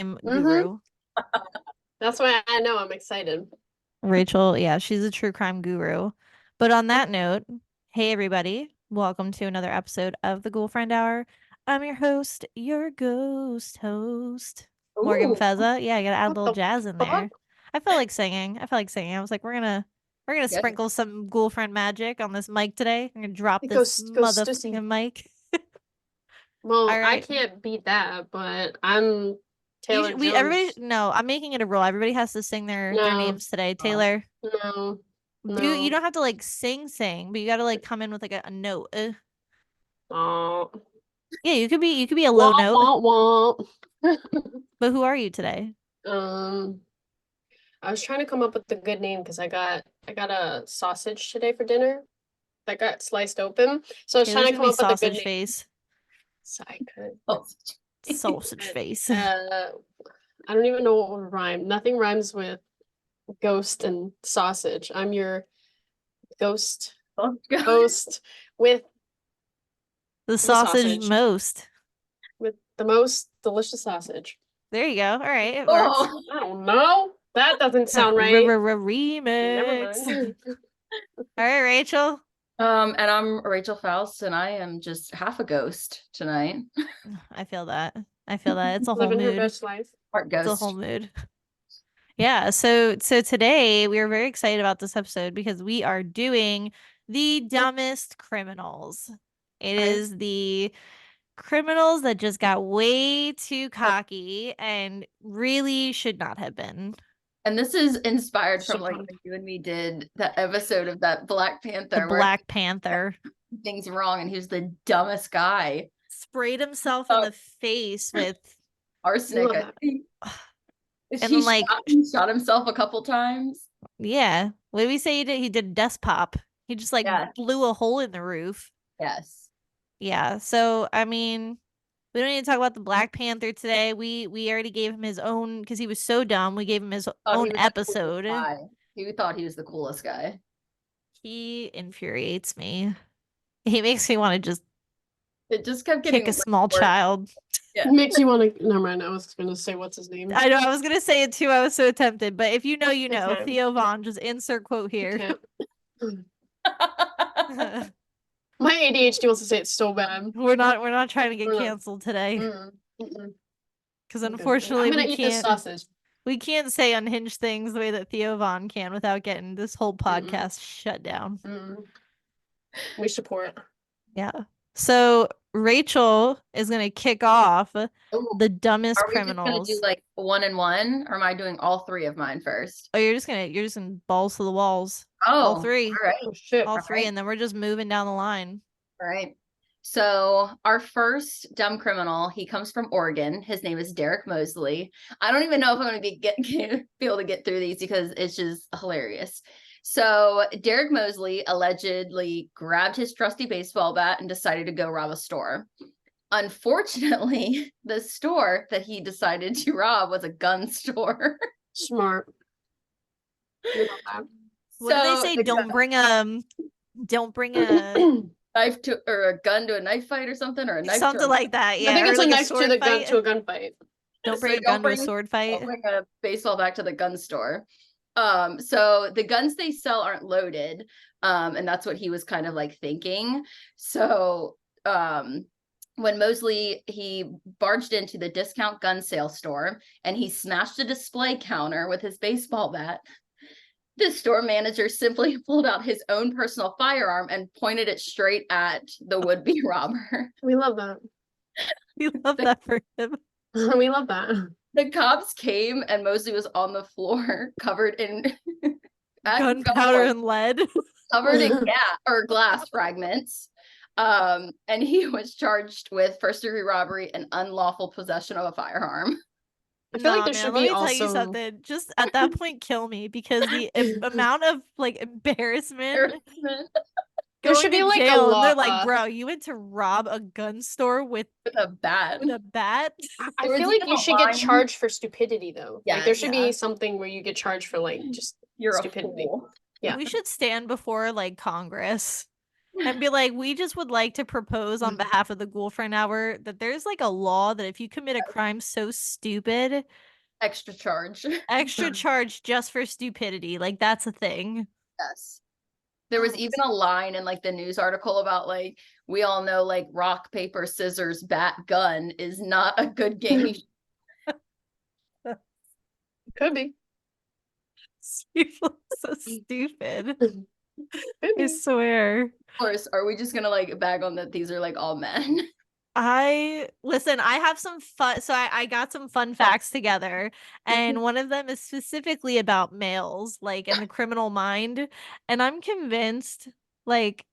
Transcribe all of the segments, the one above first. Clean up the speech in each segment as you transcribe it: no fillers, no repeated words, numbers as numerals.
guru. That's why I know I'm excited. Rachel, yeah, she's a true crime guru. But on that note, hey everybody, welcome to another episode of the Ghoulfriend Hour. I'm your host, your ghost host, Morgan Ooh, Fezza. Yeah, I gotta add a what little the jazz in fuck? there. I felt like singing. I was like, we're gonna Yeah. sprinkle some Ghoulfriend magic on this mic today. I'm gonna drop this Ghost Stussy. motherfucking mic. Well, All I right. can't beat that, but I'm Taylor Everybody, Jones. no, I'm making it a rule. Everybody has to sing their No, names today. Taylor, no, you no. don't have to like sing, but you gotta like come in with like a note. Oh, Yeah, you could be a low womp note. womp womp. But who are you today? Um, I was trying to come up with a good name because I got a sausage today for dinner that got sliced open. So I was trying Taylor's to gonna come be up with a good sausage name. face. So I could. Oh, Sausage face. I don't even know what would rhyme. Nothing rhymes with ghost and sausage. I'm your ghost host with The the sausage sausage. most. With the most delicious sausage. There you go. All right, it works. Oh, I don't know. That doesn't sound right. Never Remix. mind. All right, Rachel. and I'm Rachel Faust, and I am just half a ghost tonight. I feel that. I feel that. It's a whole Living her mood. best life. Part It's a whole ghost. mood. Yeah, so today we are very excited about this episode because we are doing the dumbest criminals. It is the criminals that just got way too cocky and really should not have been. And this is inspired from like Shut up. when you and me did that episode of that Black The Panther where Black Panther things wrong and he was the dumbest guy. sprayed himself in the face with, Arsenic. Love that. and then like, He shot himself a couple times. yeah, what did we say he did? He did desk pop. He just like Yeah. blew a hole in the roof. Yes. Yeah, so I mean, we don't need to talk about the Black Panther today. We already gave him his own because he was so dumb. We gave him his Thought he own was the coolest episode. guy. He thought he was the coolest guy. He infuriates me. He makes me want to just It just kept getting kick a small worse. child. It makes you want to. Never mind. I was gonna say what's his name. I know I was gonna say it too. I was so tempted, but if you know, you know. Okay. Theo Vaughn, just insert quote here. My ADHD wants to say it's so bad. We're not trying to get We're not. canceled today Mm-mm. because I'm unfortunately gonna eat this sausage. we can't say unhinged things the way that Theo Vaughn can without getting this whole podcast shut down. We support. Yeah. So Rachel is gonna kick off Ooh, the dumbest Are we just gonna criminals. do like one and one, or am I doing all three of mine first? Oh, you're just gonna balls to the walls. Oh, All three. All right. Oh shit. All All three, right. and then we're just moving down the line. All right. So our first dumb criminal, he comes from Oregon. His name is Derek Mosley. I don't even know if I'm going to be able to get through these because it's just hilarious. So Derek Mosley allegedly grabbed his trusty baseball bat and decided to go rob a store. Unfortunately, the store that he decided to rob was a gun store. Smart. What do they say? Don't bring a knife to or a gun to a knife fight or something, or a knife something to like that. Yeah, I think or it's like a a knife to sword the gun fight. to a gunfight. Don't bring a gun to a sword fight. Don't bring a baseball back to the gun store. So the guns they sell aren't loaded. And that's what he was kind of like thinking. So when Mosley, he barged into the discount gun sale store and he smashed a display counter with his baseball bat. The store manager simply pulled out his own personal firearm and pointed it straight at the would-be robber. We love that. We love that for him. We love that. The cops came and Mosley was on the floor covered in gunpowder and lead. Covered in glass fragments. And he was charged with first-degree robbery and unlawful possession of a firearm. I feel like there man, should let be me tell you also something. Just at that point, kill me because the amount of like embarrassment. there should be like a jail, law. and they're like, bro, you went to rob a gun store with a bat. With a bat? I feel like you should get charged for stupidity though. Yeah, like there should be something where you get charged for like just You're stupidity. a fool. Yeah. We should stand before like Congress and be like, we just would like to propose on behalf of the Ghoulfriend Hour that there's like a law that if you commit a crime so stupid, Extra charge. extra charge just for stupidity. Like that's a thing. Yes. There was even a line in like the news article about like, we all know like rock, paper, scissors, bat, gun is not a good game. Could be. People so stupid. Could I be. swear. Of course, are we just gonna like bag on that these are like all men? Listen, I have some fun. So I got some fun facts together, and one of them is specifically about males, like in the criminal mind. And I'm convinced, like,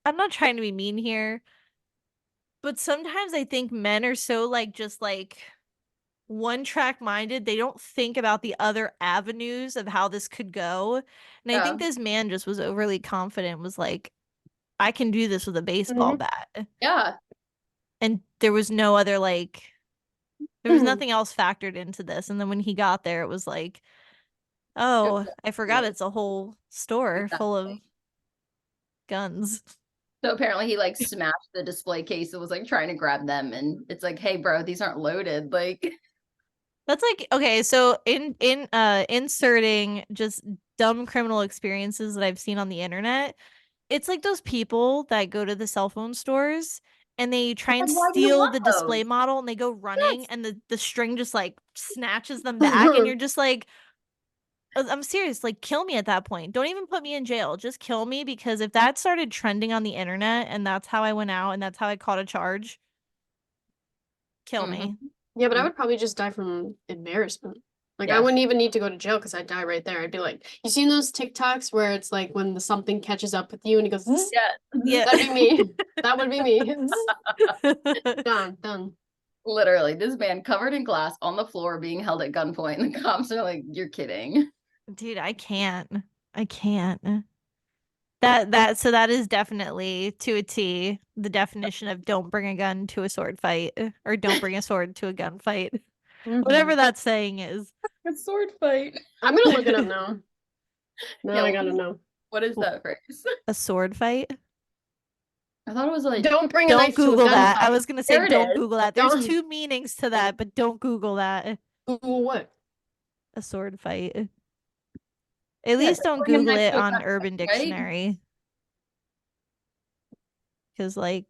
I'm not trying to be mean here, but sometimes I think men are so like just like one track minded, they don't think about the other avenues of how this could go. And I Yeah. think this man just was overly confident, was like, I can do this with a baseball bat. Yeah. And there was no other like there was nothing else factored into this. And then when he got there, it was like, oh, I forgot it's a whole store full of Exactly. guns. So apparently he like smashed the display case and was like trying to grab them, and it's like, hey bro, these aren't loaded. Like, That's like, okay, so in inserting just dumb criminal experiences that I've seen on the internet, it's like those people that go to the cell phone stores and they try and why do you steal want the display those? model and they go running Yes. and the string just like snatches them back and you're just like, I'm serious, like kill me at that point. Don't even put me in jail. Just kill me because if that started trending on the internet and that's how I went out and that's how I caught a charge, kill Mhm. me. Yeah, but I would probably just die from embarrassment. Like I Yes. wouldn't even need to go to jail because I'd die right there. I'd be like, you seen those TikToks where it's like when the something catches up with you and it goes, "Zzz," Yeah. Yeah. that'd be me. That would be me. Done, done. Literally, this man covered in glass on the floor being held at gunpoint, and the cops are like, you're kidding. Dude, I can't. I can't. That is definitely to a T the definition of don't bring a gun to a sword fight or don't bring a sword to a gunfight. Whatever that saying is. A sword fight. I'm gonna look it up now. Now Yeah, I gotta know. what is that phrase? A sword fight? I thought it was like, Don't bring a Don't knife to a Google that. I gunfight. was gonna say there it don't is. Google that. There's Don't two meanings to that, but don't Google that. Google what? A sword fight. At Yeah, least don't don't bring a Google knife it to a on gunfight, Urban right? Dictionary. Because like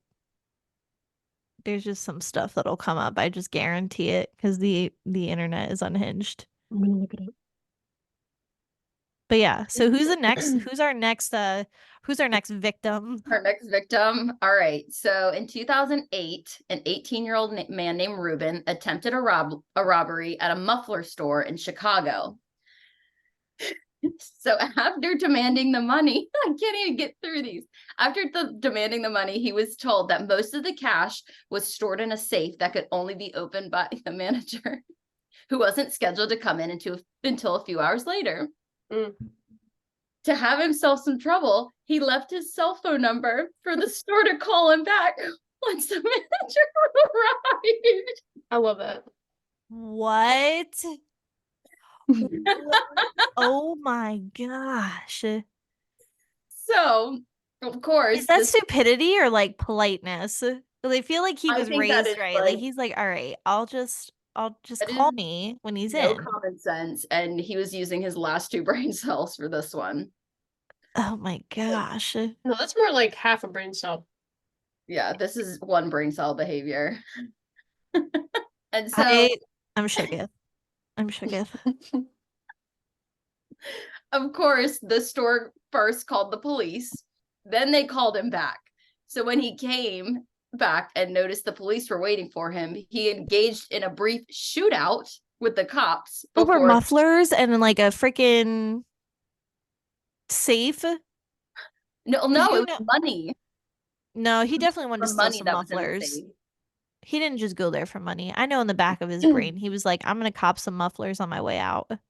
there's just some stuff that'll come up. I just guarantee it because the internet is unhinged. I'm gonna look it up. But yeah, so who's our next victim? Our next victim. All right. So in 2008, an 18-year-old man named Ruben attempted a robbery at a muffler store in Chicago. So after demanding the money, I can't even get through these. After demanding the money, he was told that most of the cash was stored in a safe that could only be opened by the manager, who wasn't scheduled to come in until a few hours later. To have himself some trouble, he left his cell phone number for the store to call him back once the manager arrived. I love that. What? Oh my gosh. So, of course, Is that stupidity or like politeness? 'Cause I feel like he I was think that raised is right. Like like, he's like, all right, I'll just that call is me when he's no in. common sense, and he was using his last two brain cells for this one. Oh my gosh. No, that's more like half a brain cell. Yeah, this is one brain cell behavior. And so, I'm shooketh. I'm shooketh. of course, the store first called the police, then they called him back. So when he came back and noticed the police were waiting for him, he engaged in a brief shootout with the cops Over before. mufflers and like a freaking safe. No, it was money. No, he definitely wanted to For steal money some that was in the mufflers. safe. He didn't just go there for money. I know in the back of his brain, he was like, I'm gonna cop some mufflers on my way out. That's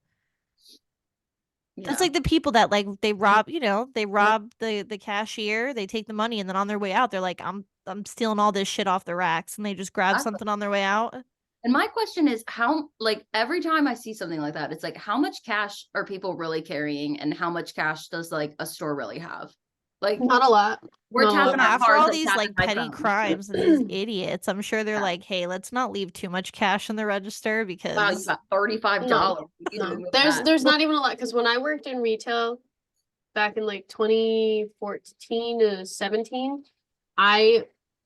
Yeah. like the people that like they rob, they rob the cashier, they take the money, and then on their way out, they're like, I'm stealing all this shit off the racks, and they just grab Exactly. something on their way out. And my question is how, like, every time I see something like that, it's like, how much cash are people really carrying, and how much cash does like a store really have? Like, Not a lot. we're Not a lot. tapping our After cars all like these tapping like petty iPhones. crimes and these idiots, I'm sure they're Yeah. like, hey, let's not leave too much cash in the register Wow, you because got $35. No, What are you no. doing with that? There's not even a lot because when I worked in retail back in like 2014 to 17,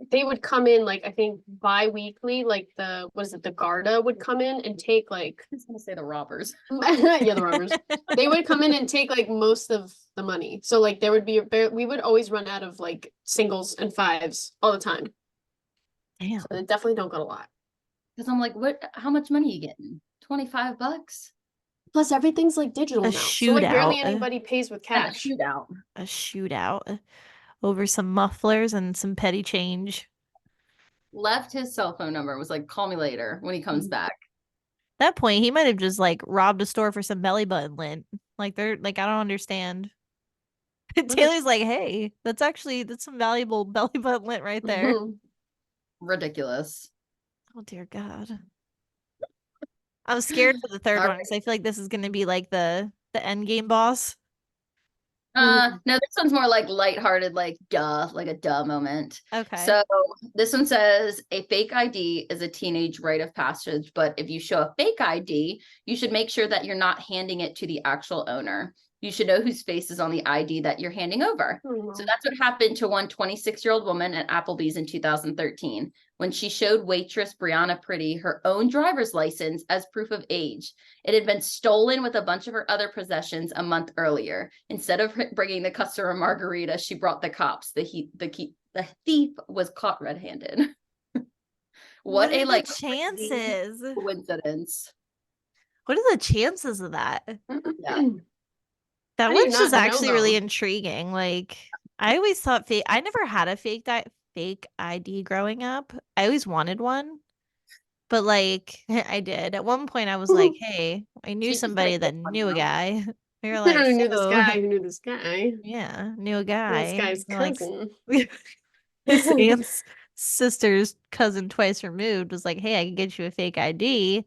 they would come in like I think bi-weekly, like the Garda would come in and take like I was gonna say the robbers. yeah, the robbers. They would come in and take like most of the money. So like there would be we would always run out of like singles and fives all the time. damn. So they definitely don't got a lot. Because I'm like, what? How much money are you getting? $25 Plus everything's like digital A now. So like barely shootout. anybody pays with and a cash. shootout. A shootout over some mufflers and some petty change. Left his cell phone number. Was like, call me later when he comes back. At that point, he might have just like robbed a store for some belly button lint. Like they're like, I don't understand. Taylor's like, hey, that's some valuable belly button lint right there. Mhm. Ridiculous. Oh dear God. I'm scared for the third All one because I feel like this is gonna be like the end game boss. No, this one's more like lighthearted, like a duh moment. Okay. So this one says a fake ID is a teenage rite of passage, but if you show a fake ID, you should make sure that you're not handing it to the actual owner. You should know whose face is on the ID that you're handing over. So that's what happened to one 26-year-old woman at Applebee's in 2013 when she showed waitress Brianna Pretty her own driver's license as proof of age. It had been stolen with a bunch of her other possessions a month earlier. Instead of bringing the customer margarita, she brought the cops. The thief was caught red-handed. What are a the like chances? coincidence. What are the chances of that? Yeah. That How do you one's not just know, actually really though? intriguing. Like, I always thought I never had a fake ID growing up. I always wanted one, but like, I did. At one point, I was like, hey, I knew She just got somebody that hit one knew a now. guy. We were I like, knew this so, guy who knew this guy. yeah, knew a This guy. guy's We're like, cousin. his aunt's sister's cousin twice removed was like, hey, I can get you a fake ID.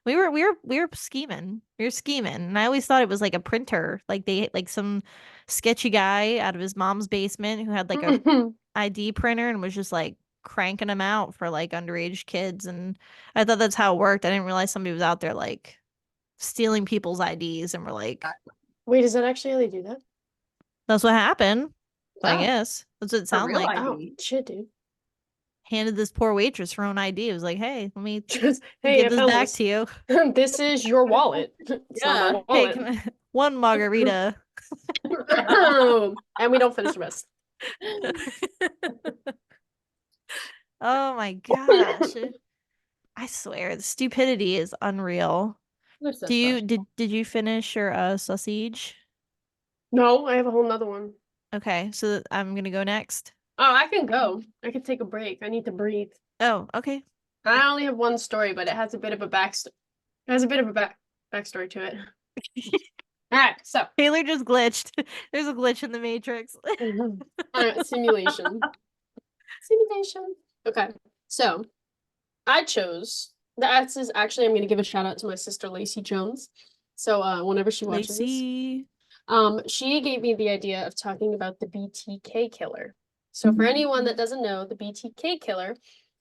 We were scheming. We were scheming. And I always thought it was like a printer. Like they like some sketchy guy out of his mom's basement who had like a ID printer and was just like cranking them out for like underage kids. And I thought that's how it worked. I didn't realize somebody was out there like stealing people's IDs and we're like, Wait, is that actually how they do that? that's what happened. I Yeah. guess. That's what it A sounded real like. ID. Oh, shit, dude. Handed this poor waitress her own ID. It was like, hey, let me Just, hey, give I this found back this. to you. This is your wallet. It's not Yeah. my Hey, wallet. one margarita. And we don't finish the rest. Oh my gosh. I swear, the stupidity is unreal. They're so Do you special. did you finish your sausage? No, I have a whole nother one. Okay, so I'm gonna go next. Oh, I can go. I can take a break. I need to breathe. Oh, okay. I only have one story, but it has a bit of a backstory. It has a bit of a backstory to it. All right, so Taylor just glitched. There's a glitch in the Matrix. simulation. Simulation. Okay, so I chose. That's is actually I'm going to give a shout out to my sister Lacey Jones. So whenever she watches this, Lacey. she gave me the idea of talking about the BTK killer. So for anyone that doesn't know, the BTK killer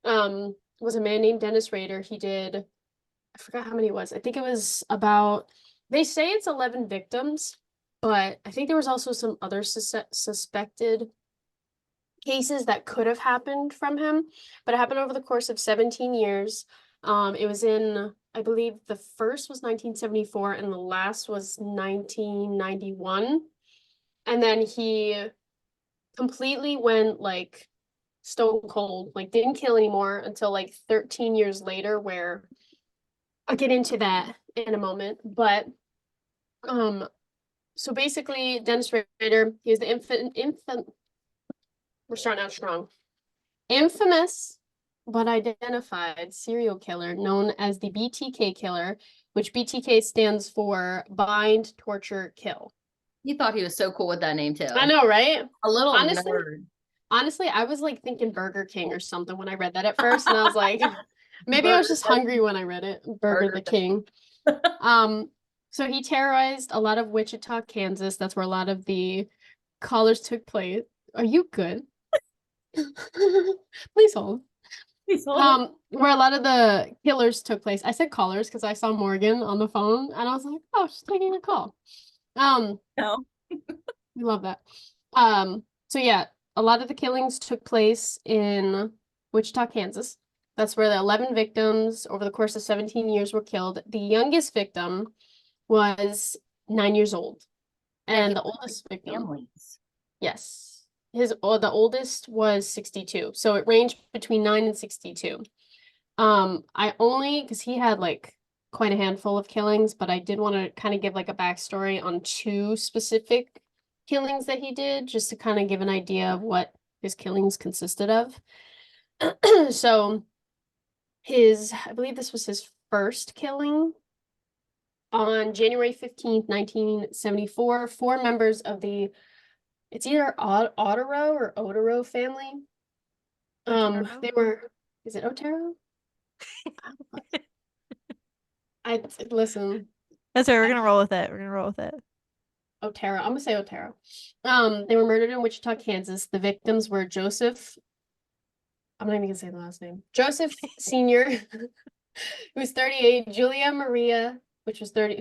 was a man named Dennis Rader. He did, I forgot how many it was. I think it was about, they say it's 11 victims, but I think there was also some other suspected cases that could have happened from him, but it happened over the course of 17 years. It was in, I believe the first was 1974 and the last was 1991. And then he completely went like stone cold, like didn't kill anymore until like 13 years later, where I'll get into that in a moment. But so basically Dennis Rader, he was the infant we're starting out strong. Infamous but identified serial killer known as the BTK killer, which BTK stands for bind, torture, kill. He thought he was so cool with that name too. I know, right? A little honestly, nerd. Honestly, I was like thinking Burger King or something when I read that at first, and I was like, maybe I was just hungry when I read it. Burger the King. So he terrorized a lot of Wichita, Kansas. That's where a lot of the collars took place. Are you good? Please hold. Where a lot of the killers took place. I said callers because I saw Morgan on the phone and I was like, oh, she's taking a call. No. We love that. So yeah, a lot of the killings took place in Wichita, Kansas. That's where the 11 victims over the course of 17 years were killed. The youngest victim was 9 years old. And the oldest victim, Families. yes, the oldest was 62. So it ranged between 9 and 62. I only, because he had like quite a handful of killings, but I did want to kind of give like a backstory on 2 specific killings that he did, just to kind of give an idea of what his killings consisted of. So I believe this was his first killing. On January 15th, 1974, 4 members of it's either Otero or Otero family. Otero? Is it Otero? Listen, That's right. We're gonna roll with it. We're gonna roll with it. Otero. I'm gonna say Otero. They were murdered in Wichita, Kansas. The victims were Joseph. I'm not even gonna say the last name. Joseph Sr., who was 38, Julia Maria, who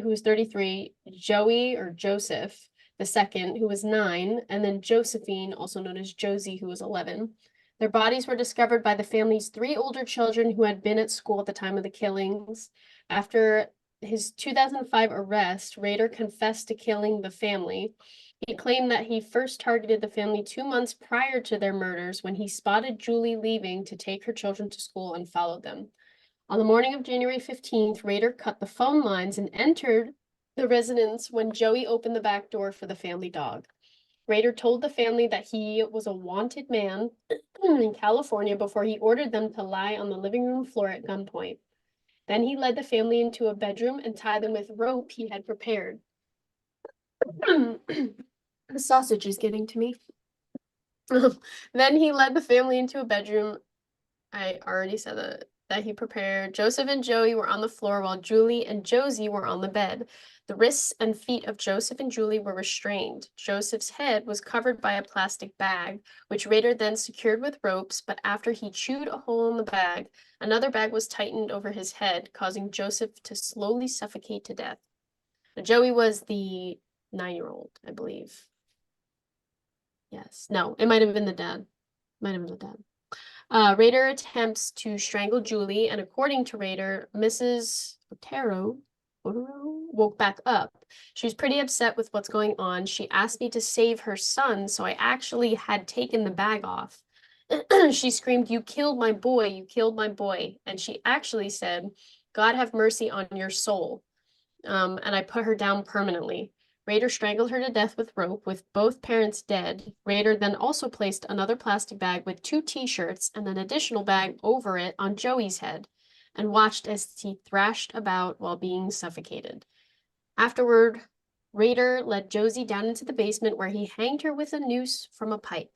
was 33, Joey or Joseph the second, who was 9, and then Josephine, also known as Josie, who was 11. Their bodies were discovered by the family's 3 older children who had been at school at the time of the killings. After his 2005 arrest, Rader confessed to killing the family. He claimed that he first targeted the family 2 months prior to their murders when he spotted Julie leaving to take her children to school and followed them. On the morning of January 15th, Rader cut the phone lines and entered the residence when Joey opened the back door for the family dog. Rader told the family that he was a wanted man in California before he ordered them to lie on the living room floor at gunpoint. Then he led the family into a bedroom and tied them with rope he had prepared. The sausage is getting to me. Then he led the family into a bedroom. I already said that he prepared. Joseph and Joey were on the floor while Julie and Josie were on the bed. The wrists and feet of Joseph and Julie were restrained. Joseph's head was covered by a plastic bag, which Rader then secured with ropes, but after he chewed a hole in the bag, another bag was tightened over his head, causing Joseph to slowly suffocate to death. Now, Joey was the 9-year-old, I believe. Yes. No, it might have been the dad. Might have been the dad. Rader attempts to strangle Julie, and according to Rader, Mrs. Otero woke back up. She was pretty upset with what's going on. She asked me to save her son, so I actually had taken the bag off. She screamed, "You killed my boy, you killed my boy." And she actually said, "God have mercy on your soul." And I put her down permanently. Rader strangled her to death with rope, with both parents dead. Rader then also placed another plastic bag with 2 t-shirts and an additional bag over it on Joey's head, and watched as he thrashed about while being suffocated. Afterward, Rader led Josie down into the basement where he hanged her with a noose from a pipe.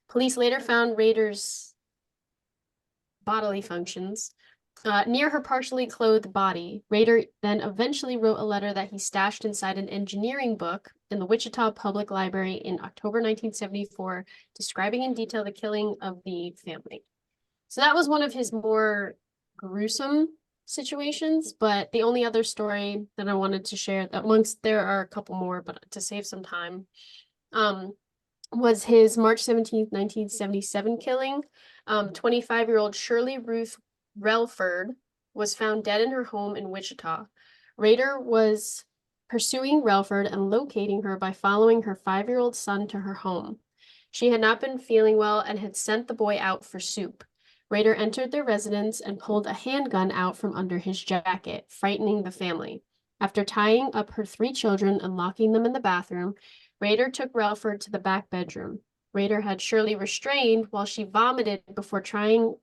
Police later found Rader's bodily functions near her partially clothed body. Rader then eventually wrote a letter that he stashed inside an engineering book in the Wichita Public Library in October 1974, describing in detail the killing of the family. So that was one of his more gruesome situations, but the only other story that I wanted to share, there are a couple more, but to save some time, was his March 17th, 1977 killing. 25-year-old Shirley Ruth Relford was found dead in her home in Wichita. Rader was pursuing Relford and locating her by following her 5-year-old son to her home. She had not been feeling well and had sent the boy out for soup. Rader entered their residence and pulled a handgun out from under his jacket, frightening the family. After tying up her 3 children and locking them in the bathroom, Rader took Relford to the back bedroom. Rader had Shirley restrained while she vomited before tying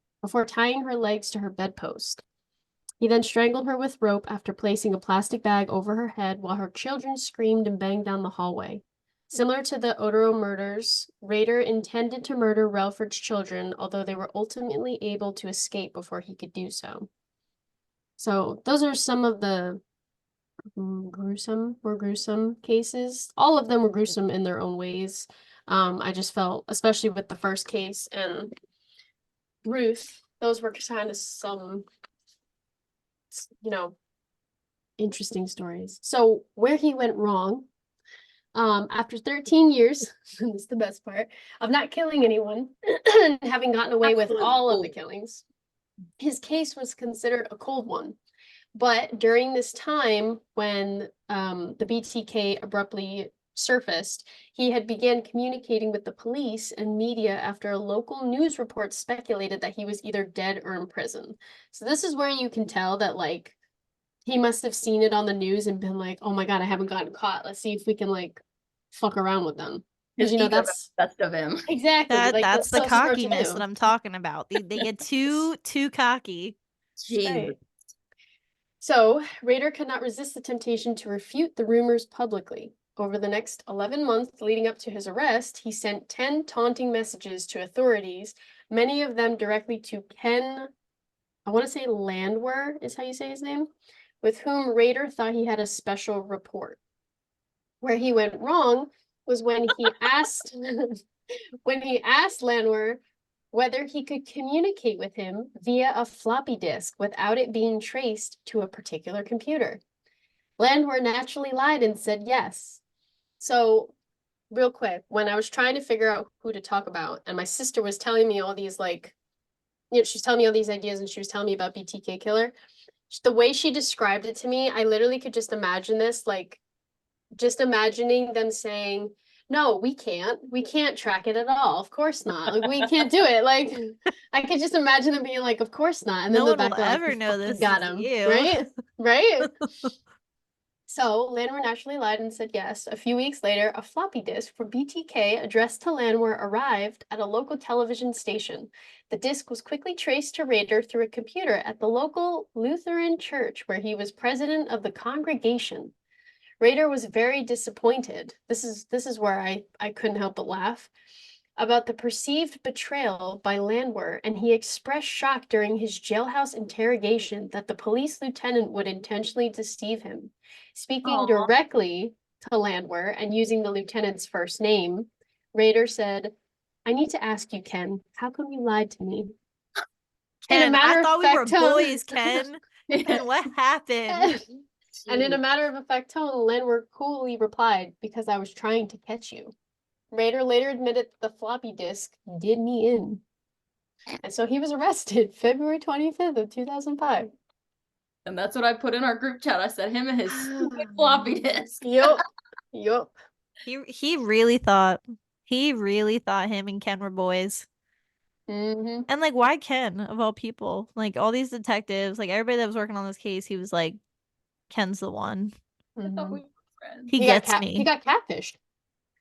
her legs to her bedpost. He then strangled her with rope after placing a plastic bag over her head while her children screamed and banged down the hallway. Similar to the Otero murders, Rader intended to murder Relford's children, although they were ultimately able to escape before he could do so. So those are some of the more gruesome cases. All of them were gruesome in their own ways. I just felt, especially with the first case and Ruth, those were kind of some, interesting stories. So where he went wrong, after 13 years, this is the best part, of not killing anyone, having gotten away with all of the killings, his case was considered a cold one. But during this time, when the BTK abruptly surfaced, he had began communicating with the police and media after a local news report speculated that he was either dead or in prison. So this is where you can tell that, like, he must have seen it on the news and been like, oh my God, I haven't gotten caught. Let's see if we can, like, fuck around with them. Because, His ego got that's the best of him. exactly, like, That's that's the so smart to cockiness that do. I'm talking about. They get too cocky. Jesus. Right. So, Rader could not resist the temptation to refute the rumors publicly. Over the next 11 months leading up to his arrest, he sent 10 taunting messages to authorities, many of them directly to Ken, I want to say Landwehr is how you say his name, with whom Rader thought he had a special rapport. Where he went wrong was when he asked Landwehr whether he could communicate with him via a floppy disk without it being traced to a particular computer. Landwehr naturally lied and said yes. So, real quick, when I was trying to figure out who to talk about, and my sister was telling me all these, like, she's telling me all these ideas and she was telling me about BTK Killer, the way she described it to me, I literally could just imagine this, like, just imagining them saying, no, we can't track it at all. Of course not. Like, we can't do it. Like, I could just imagine them being like, of course not. And then No the one will back, like, ever we know fucking this got is him. you. Right? Right? So Landwehr naturally lied and said yes. A few weeks later, a floppy disk for BTK addressed to Landwehr arrived at a local television station. The disk was quickly traced to Rader through a computer at the local Lutheran church where he was president of the congregation. Rader was very disappointed. This is where I couldn't help but laugh about the perceived betrayal by Landwehr, and he expressed shock during his jailhouse interrogation that the police lieutenant would intentionally deceive him. Speaking Aw. directly to Landwehr and using the lieutenant's first name, Rader said, I need to ask you, Ken, how come you lied to me? In a Ken, I matter of thought we were fact tone. boys, Ken. Ken, what happened? And in a matter of fact tone, Landwehr coolly replied, because I was trying to catch you. Rader later admitted that the floppy disk did me in. And so he was arrested February 25th of 2005. And that's what I put in our group chat. I said him and his stupid floppy disk. Yup. Yup. He really thought him and Ken were boys. Mm-hmm. And like, why Ken of all people? Like all these detectives, like everybody that was working on this case, he was like, Ken's the one. I thought Mm-hmm. we were friends. He gets me. He got catfished.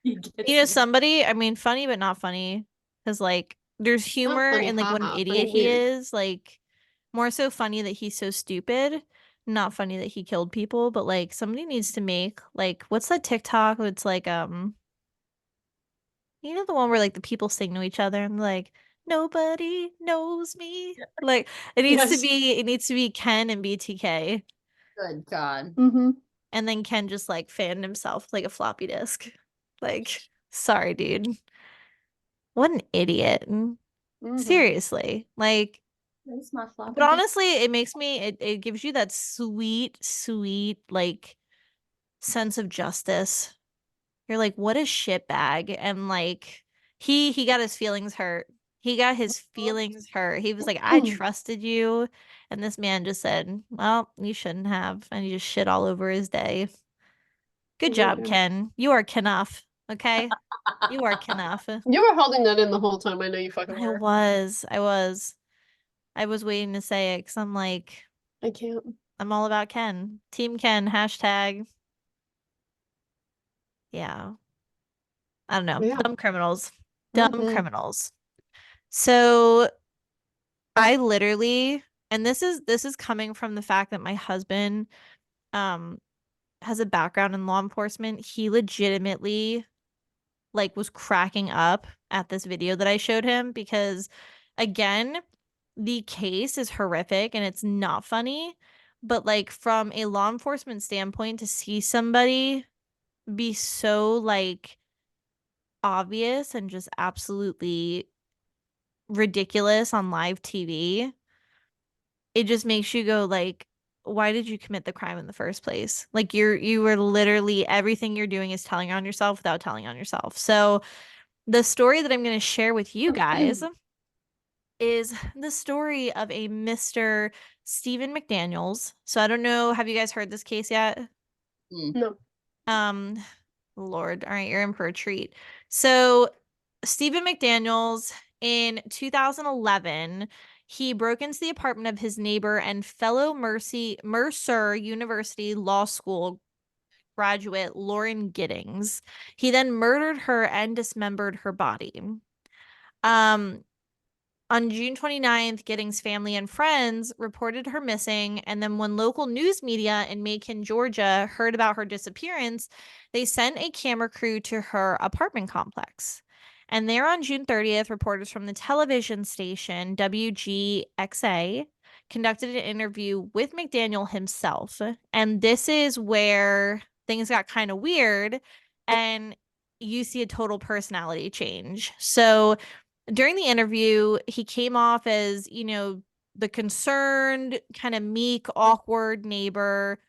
He gets You know, me. somebody, I mean, funny but not funny. Because like there's Not humor funny, in like what an haha, idiot funny, he weird. is. Like more so funny that he's so stupid. Not funny that he killed people, but like somebody needs to make like what's that TikTok? It's like you know the one where like the people sing to each other and like nobody knows me. Like Yes. it needs to be Ken and BTK. Good God. Mm-hmm. And then Ken just like fanned himself like a floppy disk. Like, sorry, dude. What an idiot. Mm-hmm. Seriously. Like, That's my floppy but disk. honestly, it makes me it gives you that sweet like sense of justice. You're like, what a shitbag. And like he got his feelings hurt. He got his feelings hurt. He was like, I trusted you. And this man just said, well, you shouldn't have. And he just shit all over his day. Good job, Yeah. Ken. You are Kenough. Okay? You are Kenough. You were holding that in the whole time. I know you fucking I were. was. I was. I was waiting to say it because I'm like, I can't. I'm all about Ken. Team Ken, hashtag. Yeah. I don't know. Yeah. Dumb criminals. Dumb Mm-hmm. criminals. So I literally, and this is coming from the fact that my husband um has a background in law enforcement. He legitimately like was cracking up at this video that I showed him because again, the case is horrific and it's not funny, but like from a law enforcement standpoint, to see somebody be so like obvious and just absolutely ridiculous on live TV, it just makes you go like, why did you commit the crime in the first place? Like you were literally everything you're doing is telling on yourself without telling on yourself. So the story that I'm going to share with you guys is the story of a Mr. Stephen McDaniels. So I don't know, have you guys heard this case yet? No. Um, Lord, all right, you're in for a treat. So Stephen McDaniels in 2011, he broke into the apartment of his neighbor and fellow Mercer University Law School graduate Lauren Giddings. He then murdered her and dismembered her body. Um, on June 29th, Giddings' family and friends reported her missing, and then when local news media in Macon, Georgia heard about her disappearance, they sent a camera crew to her apartment complex. And there on June 30th, reporters from the television station WGXA conducted an interview with McDaniel himself. And this is where things got kind of weird and you see a total personality change. So during the interview, he came off as, the concerned, kind of meek, awkward neighbor.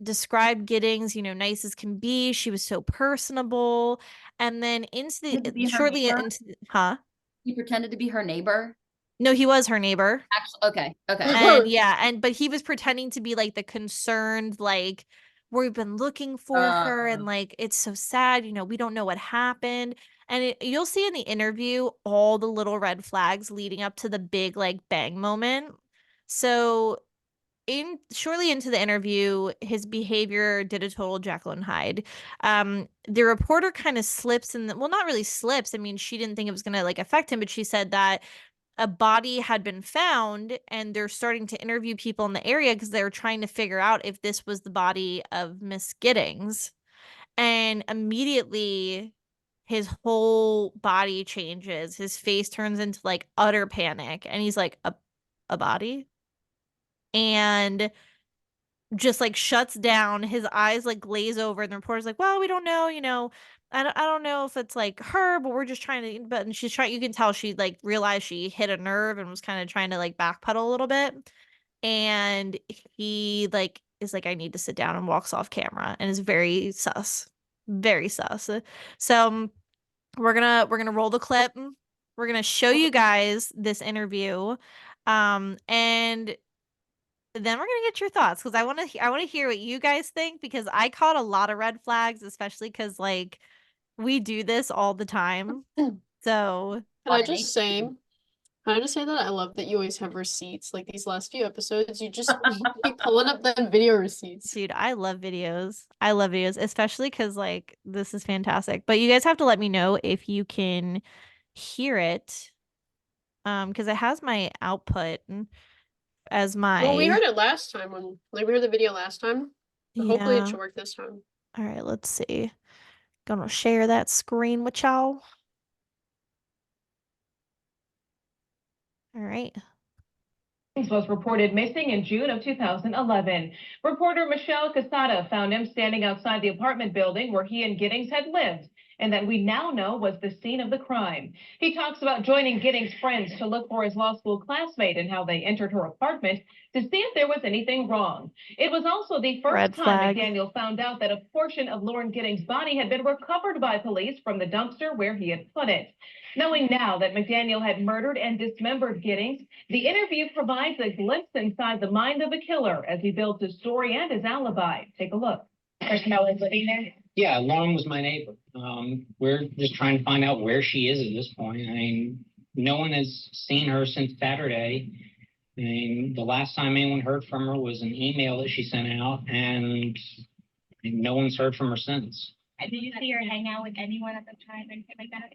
Described Giddings, nice as can be. She was so personable. And then To be her shortly neighbor? into, huh? He pretended to be her neighbor. No, he was her neighbor. Actually, okay, okay. And yeah, but he was pretending to be like the concerned, like, we've been looking for her and like it's so sad, we don't know what happened. And you'll see in the interview all the little red flags leading up to the big like bang moment. So in shortly into the interview, his behavior did a total Jekyll and Hyde. The reporter kind of slips and well, not really slips. I mean, she didn't think it was gonna like affect him, but she said that a body had been found and they're starting to interview people in the area because they were trying to figure out if this was the body of Miss Giddings. And immediately his whole body changes. His face turns into like utter panic and he's like a body and just like shuts down. His eyes like glaze over and the reporter's like, "Well, we don't know, I don't know if it's like her, but we're just trying to," but and she's trying, you can tell she like realized she hit a nerve and was kind of trying to like backpedal a little bit. And he like is like, "I need to sit down," and walks off camera and is very sus. Very sus. So we're gonna roll the clip. We're gonna show you guys this interview. And then we're gonna get your thoughts because I want to hear what you guys think because I caught a lot of red flags, especially because like we do this all the time. So Can I just say, that I love that you always have receipts. Like these last few episodes, you just keep pulling up them video receipts. dude, I love videos. I love videos, especially because like this is fantastic. But you guys have to let me know if you can hear it. Because it has my output as Well, we my heard it last time we heard the video last time. But hopefully it yeah. should work this time. All right, let's see. Gonna share that screen with y'all. All right. Was reported missing in June of 2011. Reporter Michelle Casada found him standing outside the apartment building where he and Giddings had lived, and that we now know was the scene of the crime. He talks about joining Giddings' friends to look for his law school classmate and how they entered her apartment to see if there was anything wrong. It was also the first Red time flag. McDaniel found out that a portion of Lauren Giddings' body had been recovered by police from the dumpster where he had put it. Knowing now that McDaniel had murdered and dismembered Giddings, the interview provides a glimpse inside the mind of a killer as he builds his story and his alibi. Take a look. Person that was living there? Yeah, Lauren was my neighbor. We're just trying to find out where she is at this point. I mean, no one has seen her since Saturday. I mean, the last time anyone heard from her was an email that she sent out, and no one's heard from her since. Did you see her hang out with anyone at the time, anything like that?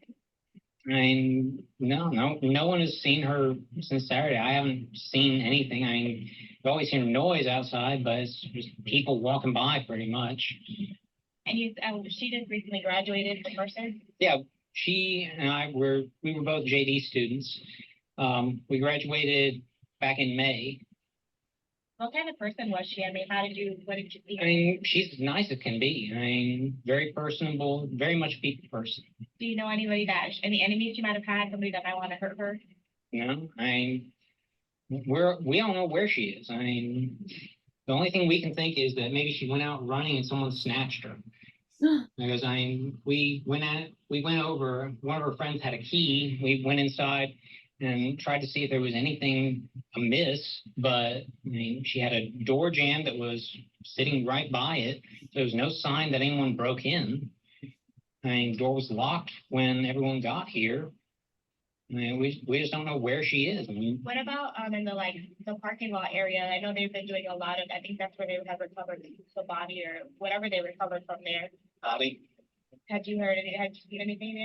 I mean, no one has seen her since Saturday. I haven't seen anything. I mean, I've always seen noise outside, but it's just people walking by pretty much. And she just recently graduated from Mercer? Yeah, she and I we were both JD students. We graduated back in May. What kind of person was she? I mean, what did you see? I mean, she's as nice as can be. I mean, very personable, very much a people person. Do you know anybody any enemies you might have had, somebody that might want to hurt her? No, I mean, we don't know where she is. I mean, the only thing we can think is that maybe she went out running and someone snatched her. Because I mean, we went over. One of her friends had a key. We went inside and tried to see if there was anything amiss, but I mean, she had a door jamb that was sitting right by it. There was no sign that anyone broke in. I mean, the door was locked when everyone got here. I mean, we just don't know where she is. I mean, What about in the parking lot area? I know they've been doing a lot of. I think that's where they would have recovered the body or whatever they recovered from there. body. Had you heard any? Had you seen anything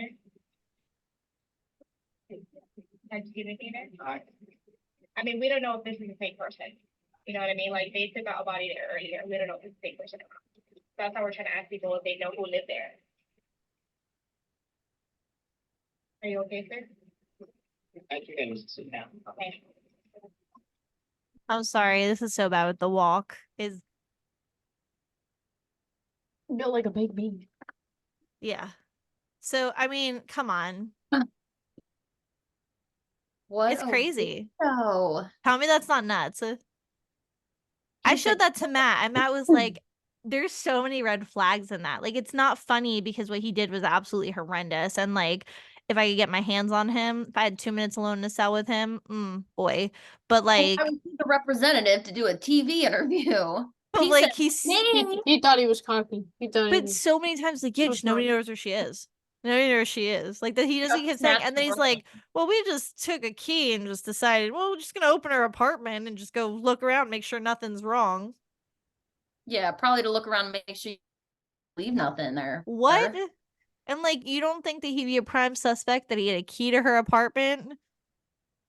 there? Had you seen anything there? I mean, we don't know if this is the same person. You know what I mean? Like they took out a body there earlier. We don't know if it's the same person or not. That's how we're trying to ask people if they know who lived there. Are you okay, sir? I think I must sit down. Okay. I'm sorry, this is so bad with the walk. Is Built like a big bee. yeah. So I mean, come on. What It's crazy. Oh, Tell me that's not nuts. I showed that to Matt, and Matt was like, there's so many red flags in that. Like, it's not funny because what he did was absolutely horrendous. And like, if I could get my hands on him, if I had 2 minutes alone in a cell with him, boy. But like, I was the representative to do a TV interview. but He like said, he's "Me." He thought he was cocky. He thought but so many times like, yeah, So just nobody smart. knows where she is. Nobody knows where she is. Like that he doesn't keep saying, and then he's like, well, we just took a key and just decided, well, we're just gonna open her apartment and just go look around, make sure nothing's wrong. Yeah, probably to look around and make sure you leave nothing there. What? Or- And like, you don't think that he'd be a prime suspect that he had a key to her apartment?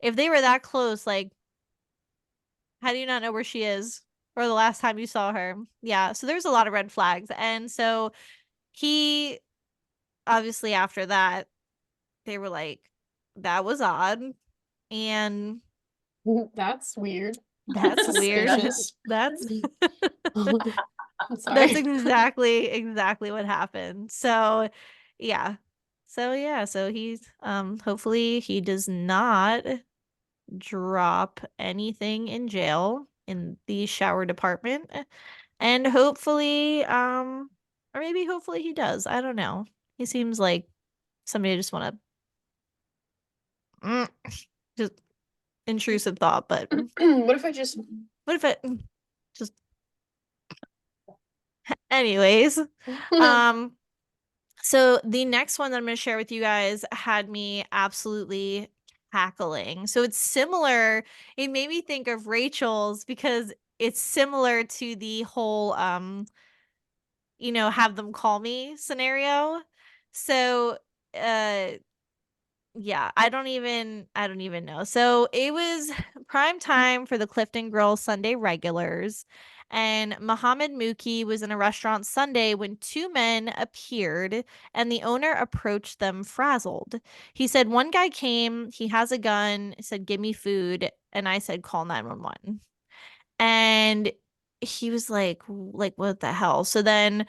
If they were that close, like, how do you not know where she is? Or the last time you saw her? Yeah, so there's a lot of red flags. And so he obviously after that, they were like, that was odd. And That's weird. that's weird. Suspicious. That's I'm that's sorry. exactly what happened. So yeah. So he's hopefully he does not drop anything in jail in the shower department. And hopefully or maybe hopefully he does. I don't know. He seems like somebody just want to just intrusive thought, but What if I just what if it just anyways. So the next one that I'm going to share with you guys had me absolutely cackling. So it's similar. It made me think of Rachel's because it's similar to the whole have them call me scenario. So yeah, I don't even know. So it was prime time for the Clifton Girls Sunday regulars. And Muhammad Mookie was in a restaurant Sunday when two men appeared and the owner approached them frazzled. He said, one guy came, he has a gun, said, give me food. And I said, call 911. And he was like, what the hell? So then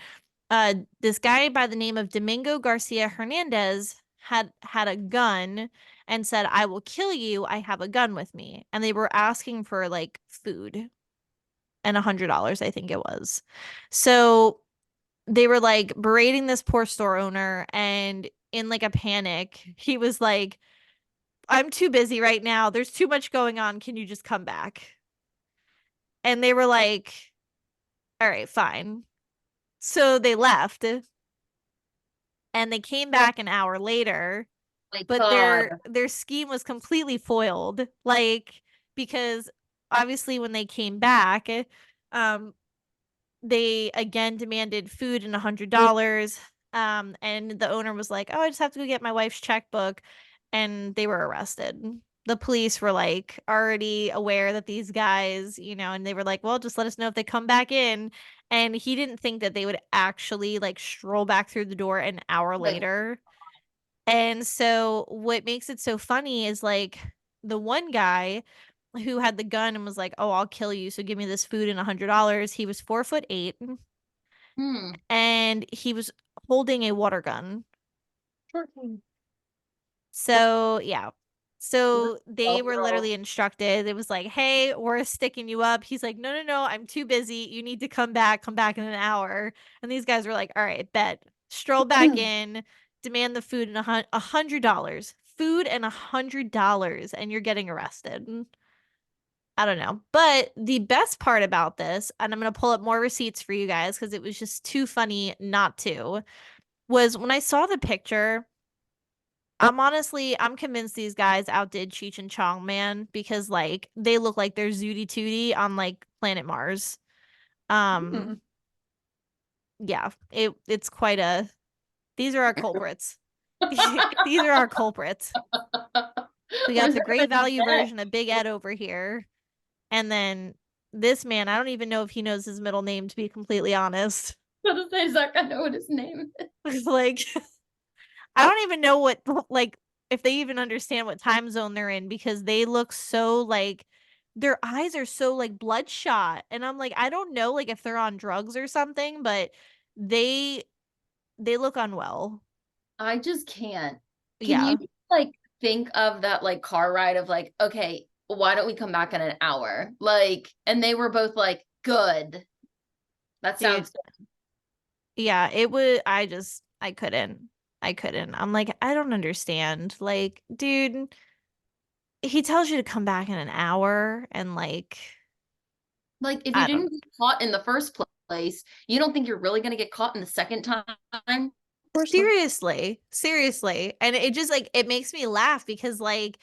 this guy by the name of Domingo Garcia Hernandez had a gun and said, I will kill you. I have a gun with me. And they were asking for like food and $100, I think it was. So they were like berating this poor store owner, and in like a panic, he was like, I'm too busy right now. There's too much going on. Can you just come back? And they were like, all right, fine. So they left and they came back an hour later, My but God. their scheme was completely foiled. Like, because obviously when they came back, they again demanded food and $100. And the owner was like, oh, I just have to go get my wife's checkbook. And they were arrested. The police were like already aware that these guys, and they were like, well, just let us know if they come back in. And he didn't think that they would actually like stroll back through the door an hour Like, later. And so what makes it so funny is like the one guy who had the gun and was like, "Oh, I'll kill you, so give me this food and $100." He was 4'8" Hmm. and he was holding a water gun. Short king. So yeah. So they were Well, literally instructed. It was like, "Hey, we're sticking you up." He's like, "No, no, no, I'm too busy. You need to come back. Come back in an hour." And these guys were like, "All right, bet." Stroll back in, demand the food and $100. Food and $100, and you're getting arrested. I don't know. But the best part about this, and I'm going to pull up more receipts for you guys because it was just too funny not to, was when I saw the picture. I'm convinced these guys outdid Cheech and Chong, man, because like they look like they're Zooty Tooty on like planet Mars. Mm. Yeah, it's quite a. These are our culprits. These are our culprits. We got Where's the great everybody value at? version of Big Ed over here, and then this man. I don't even know if he knows his middle name, to be completely honest. I was gonna say, Zach, I know what his name is. Like I don't even know what like if they even understand what time zone they're in because they look so like their eyes are so like bloodshot and I'm like I don't know like if they're on drugs or something but they they look unwell. I just can't. Can you Yeah. like think of that like car ride of like, okay, why don't we come back in an hour? Like, and they were both like, good. That Dude, sounds yeah, it would I couldn't. I couldn't. I'm like I don't understand. Like, dude, he tells you to come back in an hour and like like if you I don't didn't get caught in the first place, you don't think you're really gonna get caught in the second time? Course not. seriously, seriously. And it just like it makes me laugh because like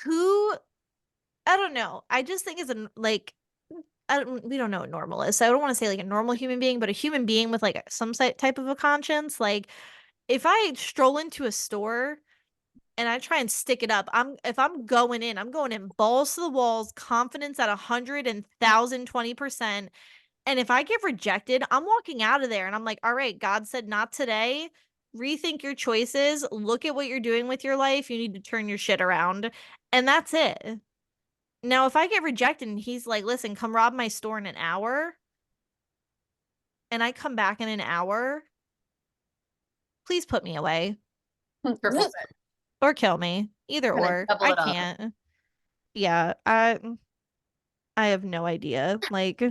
who I don't know. I just think it's a like we don't know what normal is. So I don't want to say like a normal human being, but a human being with like some type of a conscience. Like if I stroll into a store and I try and stick it up, if I'm going in balls to the walls, confidence at 100,020%. And if I get rejected, I'm walking out of there and I'm like, all right, God said not today. Rethink your choices. Look at what you're doing with your life. You need to turn your shit around. And that's it. Now, if I get rejected and he's like, listen, come rob my store in an hour, and I come back in an hour, please put me away Triple six. or kill me. Either We're gonna or. double I it up. can't. Yeah, I have no idea. Like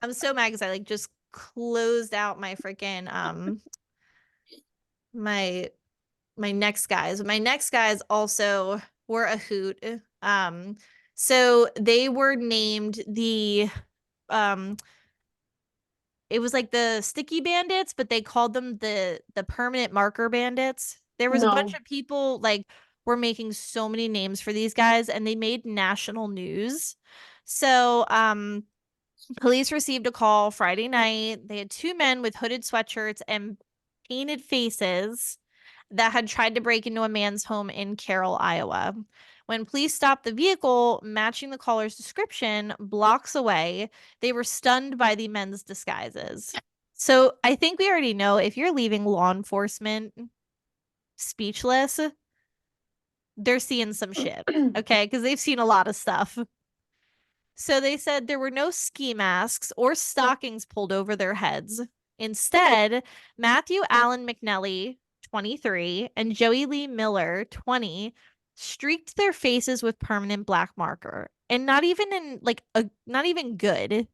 I'm so mad because I like just closed out my freaking my my next guys. My next guys also were a hoot. So they were named the um it was like the sticky bandits, but they called them the permanent marker bandits. There was a bunch No. of people like were making so many names for these guys and they made national news. So police received a call Friday night. They had two men with hooded sweatshirts and painted faces that had tried to break into a man's home in Carroll, Iowa. When police stopped the vehicle matching the caller's description blocks away, they were stunned by the men's disguises. So I think we already know if you're leaving law enforcement speechless, they're seeing some shit. Okay. Because they've seen a lot of stuff. So they said there were no ski masks or stockings pulled over their heads. Instead, Matthew Allen McNelly, 23, and Joey Lee Miller, 20, streaked their faces with permanent black marker. And not even in like a not even good.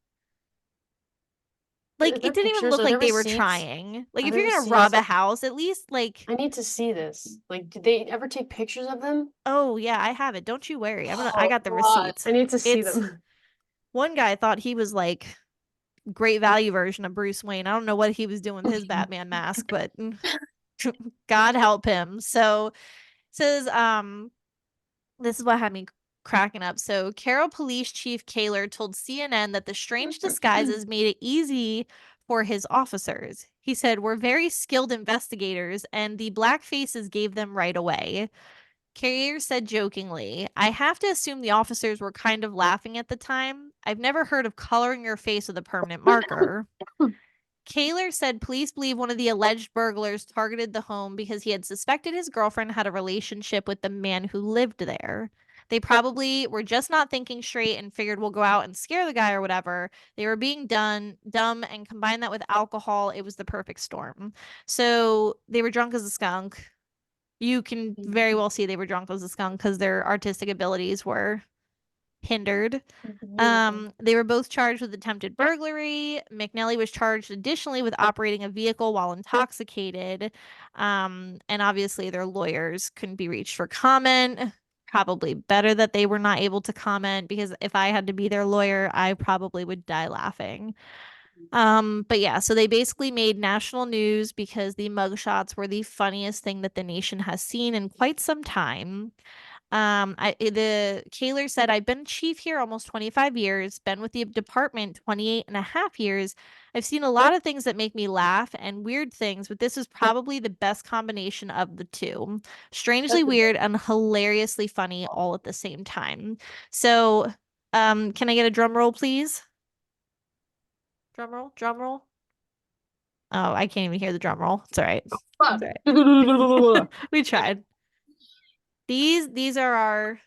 Like Are it there didn't even pictures? look Are there like they were receipts? trying. Like Are if there you're gonna receipts? rob a house, at least like I need to see this. Like, did they ever take pictures of them? oh yeah, I have it. Don't you worry. I Oh got the God. receipts. I need to see It's them. one guy thought he was like great value version of Bruce Wayne. I don't know what he was doing with his Batman mask, but God help him. So says this is what had me cracking up. So Carroll Police Chief Kaler told CNN that the strange disguises made it easy for his officers. He said, "We're very skilled investigators and the black faces gave them right away." Carrier said jokingly, "I have to assume the officers were kind of laughing at the time. I've never heard of coloring your face with a permanent marker." Kaler said police believe one of the alleged burglars targeted the home because he had suspected his girlfriend had a relationship with the man who lived there. They probably were just not thinking straight and figured we'll go out and scare the guy or whatever. They were being dumb, and combine that with alcohol, it was the perfect storm. So they were drunk as a skunk. You can very well see they were drunk as a skunk because their artistic abilities were hindered. Beautiful. They were both charged with attempted burglary. McNally was charged additionally with operating a vehicle while intoxicated. And obviously their lawyers couldn't be reached for comment. Probably better that they were not able to comment, because if I had to be their lawyer, I probably would die laughing. But yeah, so they basically made national news because the mugshots were the funniest thing that the nation has seen in quite some time. The Kaler said, I've been chief here almost 25 years, been with the department 28 and a half years. I've seen a lot of things that make me laugh and weird things, but this is probably the best combination of the two. Strangely weird and hilariously funny all at the same time. So, can I get a drum roll, please? Drum roll, drum roll. Oh, I can't even hear the drum roll. It's all right. It's all right. We tried. These are our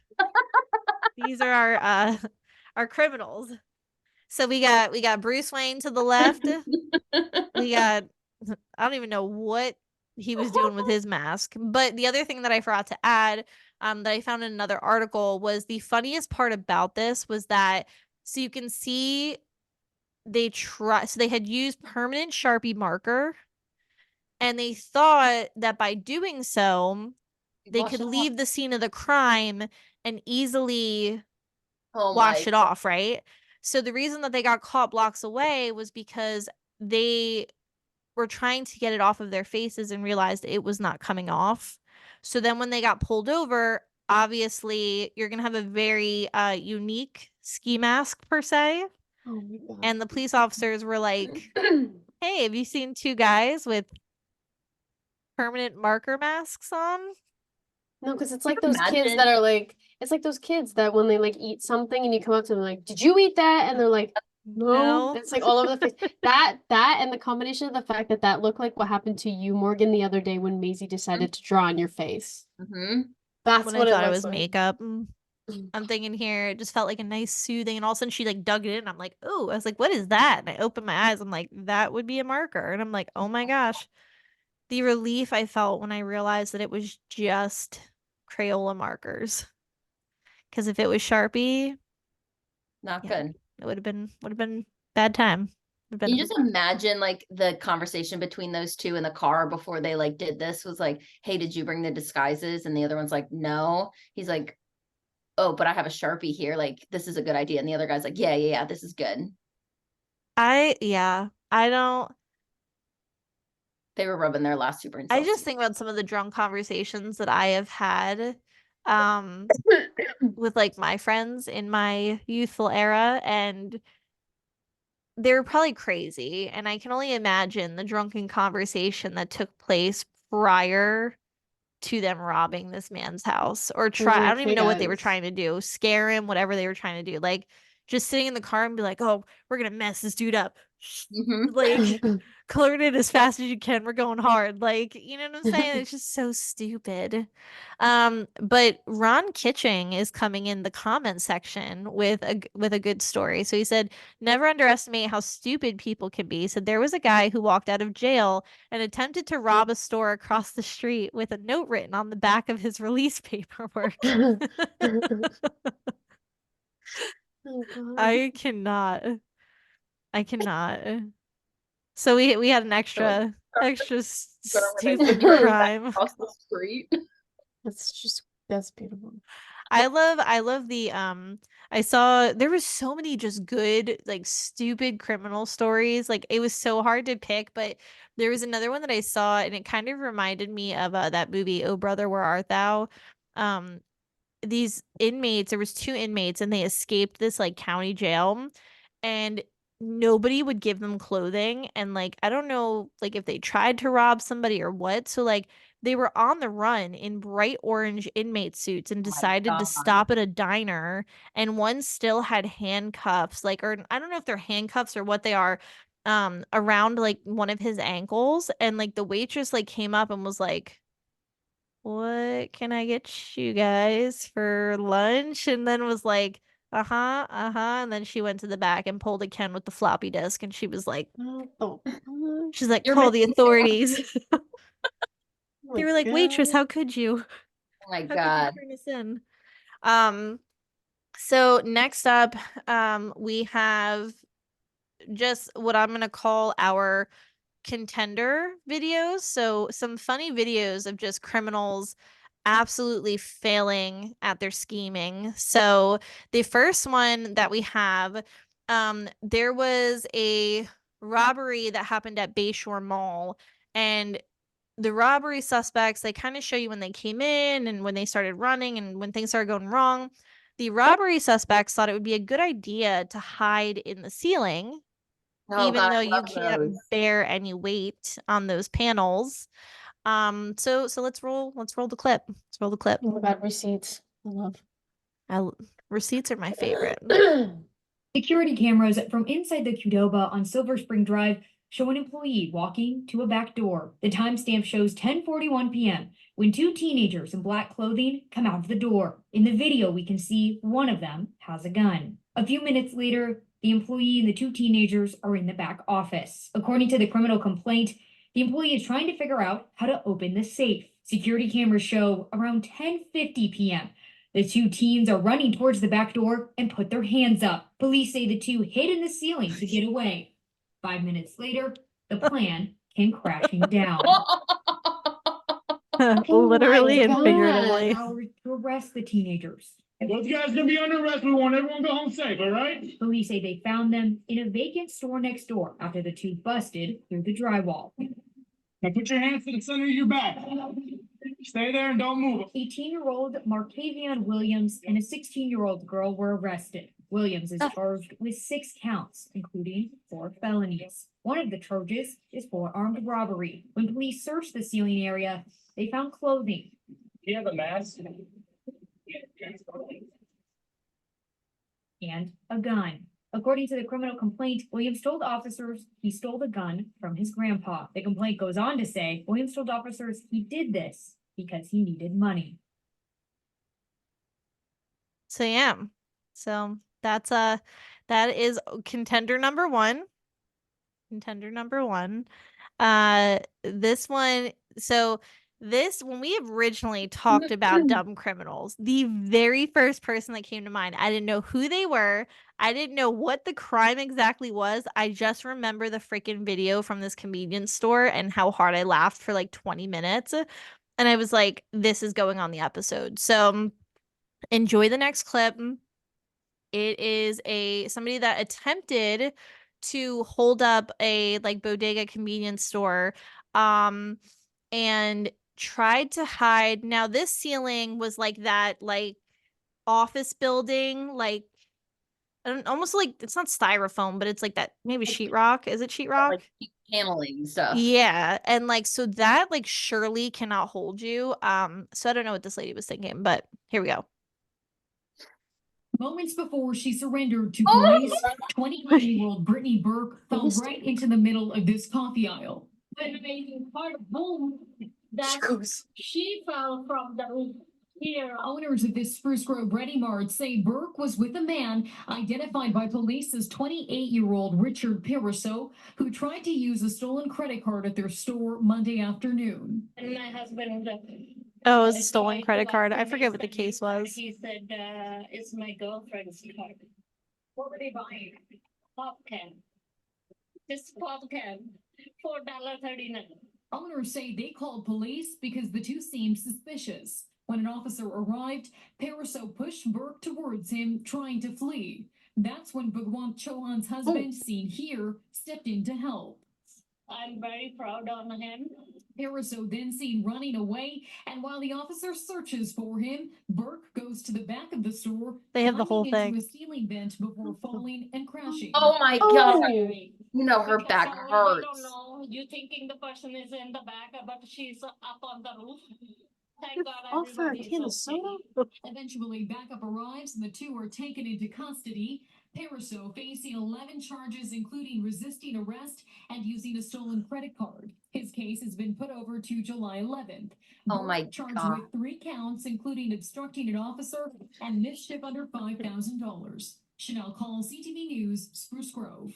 our criminals. So we got Bruce Wayne to the left. We got I don't even know what he was doing with his mask. But the other thing that I forgot to add, that I found in another article, was the funniest part about this was that, so you can see so they had used permanent Sharpie marker, and they thought that by doing so they Wash could it off. leave the scene of the crime and easily Oh wash my. it off, right? So the reason that they got caught blocks away was because they were trying to get it off of their faces and realized it was not coming off. So then when they got pulled over, obviously you're going to have a very unique ski mask per se. Oh my God. And the police officers were like, hey, have you seen two guys with permanent marker masks on? No, because it's Can like you those kids imagine? that are like, it's like those kids that when they like eat something and you come up to them like, did you eat that? And they're like, no. No. It's like all over the face. That and the combination of the fact that that looked like what happened to you, Morgan, the other day when Maisie decided to draw on your face. Mm-hmm. That's When I what it thought it looks was like. makeup. I'm thinking here, it just felt like a nice soothing, and all of a sudden she like dug it in. I'm like, oh, I was like, what is that? And I opened my eyes. I'm like, that would be a marker. And I'm like, oh my gosh. The relief I felt when I realized that it was just Crayola markers. Because if it was Sharpie, Not yeah, good. it would have been bad time. Would Can have you been just imagine like the conversation between those two in the car before they like did this was like, hey, did you bring the disguises? And the other one's like, no. He's like, oh, but I have a Sharpie here. Like, this is a good idea. And the other guy's like, yeah, this is good. yeah. I don't They were rubbing their last super I insults. just think about some of the drunk conversations that I have had with like my friends in my youthful era, and they were probably crazy, and I can only imagine the drunken conversation that took place prior to them robbing this man's house, or They're I like, don't even hey know what they were guys. trying to do, scare him, whatever they were trying to do, like just sitting in the car and be like, oh, we're gonna mess this dude up. Mm-hmm. Like, clearing it as fast as you can, we're going hard, like, you know what I'm saying? It's just so stupid. But Ron Kitching is coming in the comment section with a good story. So he said, never underestimate how stupid people can be. He said there was a guy who walked out of jail and attempted to rob a store across the street with a note written on the back of his release paperwork. Oh God. I cannot. So we had an extra stupid crime. Across the street. That's beautiful. I love the I saw there was so many just good like stupid criminal stories. Like it was so hard to pick, but there was another one that I saw and it kind of reminded me of that movie Oh Brother Where Art Thou? Um these inmates, there was two inmates and they escaped this like county jail, and nobody would give them clothing, and like I don't know like if they tried to rob somebody or what, so like they were on the run in bright orange inmate suits and Oh my decided to God. stop at a diner, and one still had handcuffs, like, or I don't know if they're handcuffs or what they are, around like one of his ankles, and like the waitress like came up and was like, what can I get you guys for lunch? And then was like, uh-huh, uh-huh. And then she went to the back and pulled a Ken with the floppy disk, and she was like, Oh, she's like, You're call the missing authorities. my They were like, waitress, God. how could you? Oh my How could you God. turn us in? So next up, we have just what I'm gonna call our contender videos. So some funny videos of just criminals absolutely failing at their scheming. So the first one that we have, there was a robbery that happened at Bayshore Mall, and the robbery suspects, they kind of show you when they came in and when they started running and when things started going wrong. The robbery suspects thought it would be a good idea to hide in the ceiling, Oh even God, though I you love can't those. bear any weight on those panels. So let's roll the clip. Let's roll the clip. Oh my God, receipts. I love. I, receipts are my favorite. Security cameras from inside the Qdoba on Silver Spring Drive show an employee walking to a back door. The timestamp shows 10:41 p.m. when two teenagers in black clothing come out of the door. In the video, we can see one of them has a gun. A few minutes later, the employee and the two teenagers are in the back office. According to the criminal complaint, the employee is trying to figure out how to open the safe. Security cameras show around 10:50 p.m. The two teens are running towards the back door and put their hands up. Police say the two hid in the ceiling to get away. 5 minutes later, the plan came crashing down. Oh my Literally and God. figuratively. Hours to arrest the teenagers. Those guys gonna be under arrest. We want everyone to go home safe, all right? Police say they found them in a vacant store next door after the two busted through the drywall. Now put your hands to the center of your back. Stay there and don't move. 18-year-old Markavion Williams and a 16-year-old girl were arrested. Williams is charged with 6 counts, including 4 felonies. One of the charges is for armed robbery. When police searched the ceiling area, they found clothing. Do you have a mask? And a gun. According to the criminal complaint, Williams told officers he stole the gun from his grandpa. The complaint goes on to say Williams told officers he did this because he needed money. So yeah. So that is contender number one. Contender number one. This one, so this, when we originally talked about dumb criminals, the very first person that came to mind, I didn't know who they were. I didn't know what the crime exactly was. I just remember the freaking video from this convenience store and how hard I laughed for like 20 minutes. And I was like, this is going on the episode. So enjoy the next clip. It is somebody that attempted to hold up a like bodega convenience store and tried to hide. Now this ceiling was like that like office building, like almost like it's not styrofoam, but it's like that maybe sheetrock. Is it sheetrock? Like paneling stuff. Yeah, and like so that like surely cannot hold you. So I don't know what this lady was thinking, but here we go. Moments before she surrendered to Oh my police, 21-year-old Brittany Burke fell right into the middle of this coffee aisle. When the amazing part of boom that she fell from the roof here. Owners of this Spruce Grove Ready Mart say Burke was with a man identified by police as 28-year-old Richard Pariseau, who tried to use a stolen credit card at their store Monday afternoon. And my husband. Oh, it was a stolen credit card. I forget what the case was. He said, it's my girlfriend's card. What were they buying? Pop can. Just pop can. $4.39. Owners say they called police because the two seemed suspicious. When an officer arrived, Pariseau pushed Burke towards him, trying to flee. That's when Bhagwant Chauhan's husband, seen here, stepped in to help. I'm very proud on him. Pariseau then seen running away, and while the officer searches for him, Burke goes to the back of the store. They have the whole climbing into thing. a ceiling vent before falling and crashing. Oh my Oh. God. You know her Because back you don't hurts. know. You thinking the person is in the back, but she's up on the roof. Thank God All for a everybody's can of okay. soda? Eventually, backup arrives and the two are taken into custody. Pariseau facing 11 charges, including resisting arrest and using a stolen credit card. His case has been put over to July 11th. Oh Both my charged God. with 3 counts, including obstructing an officer and mischief under $5,000. Chanel Call, CTV News, Spruce Grove.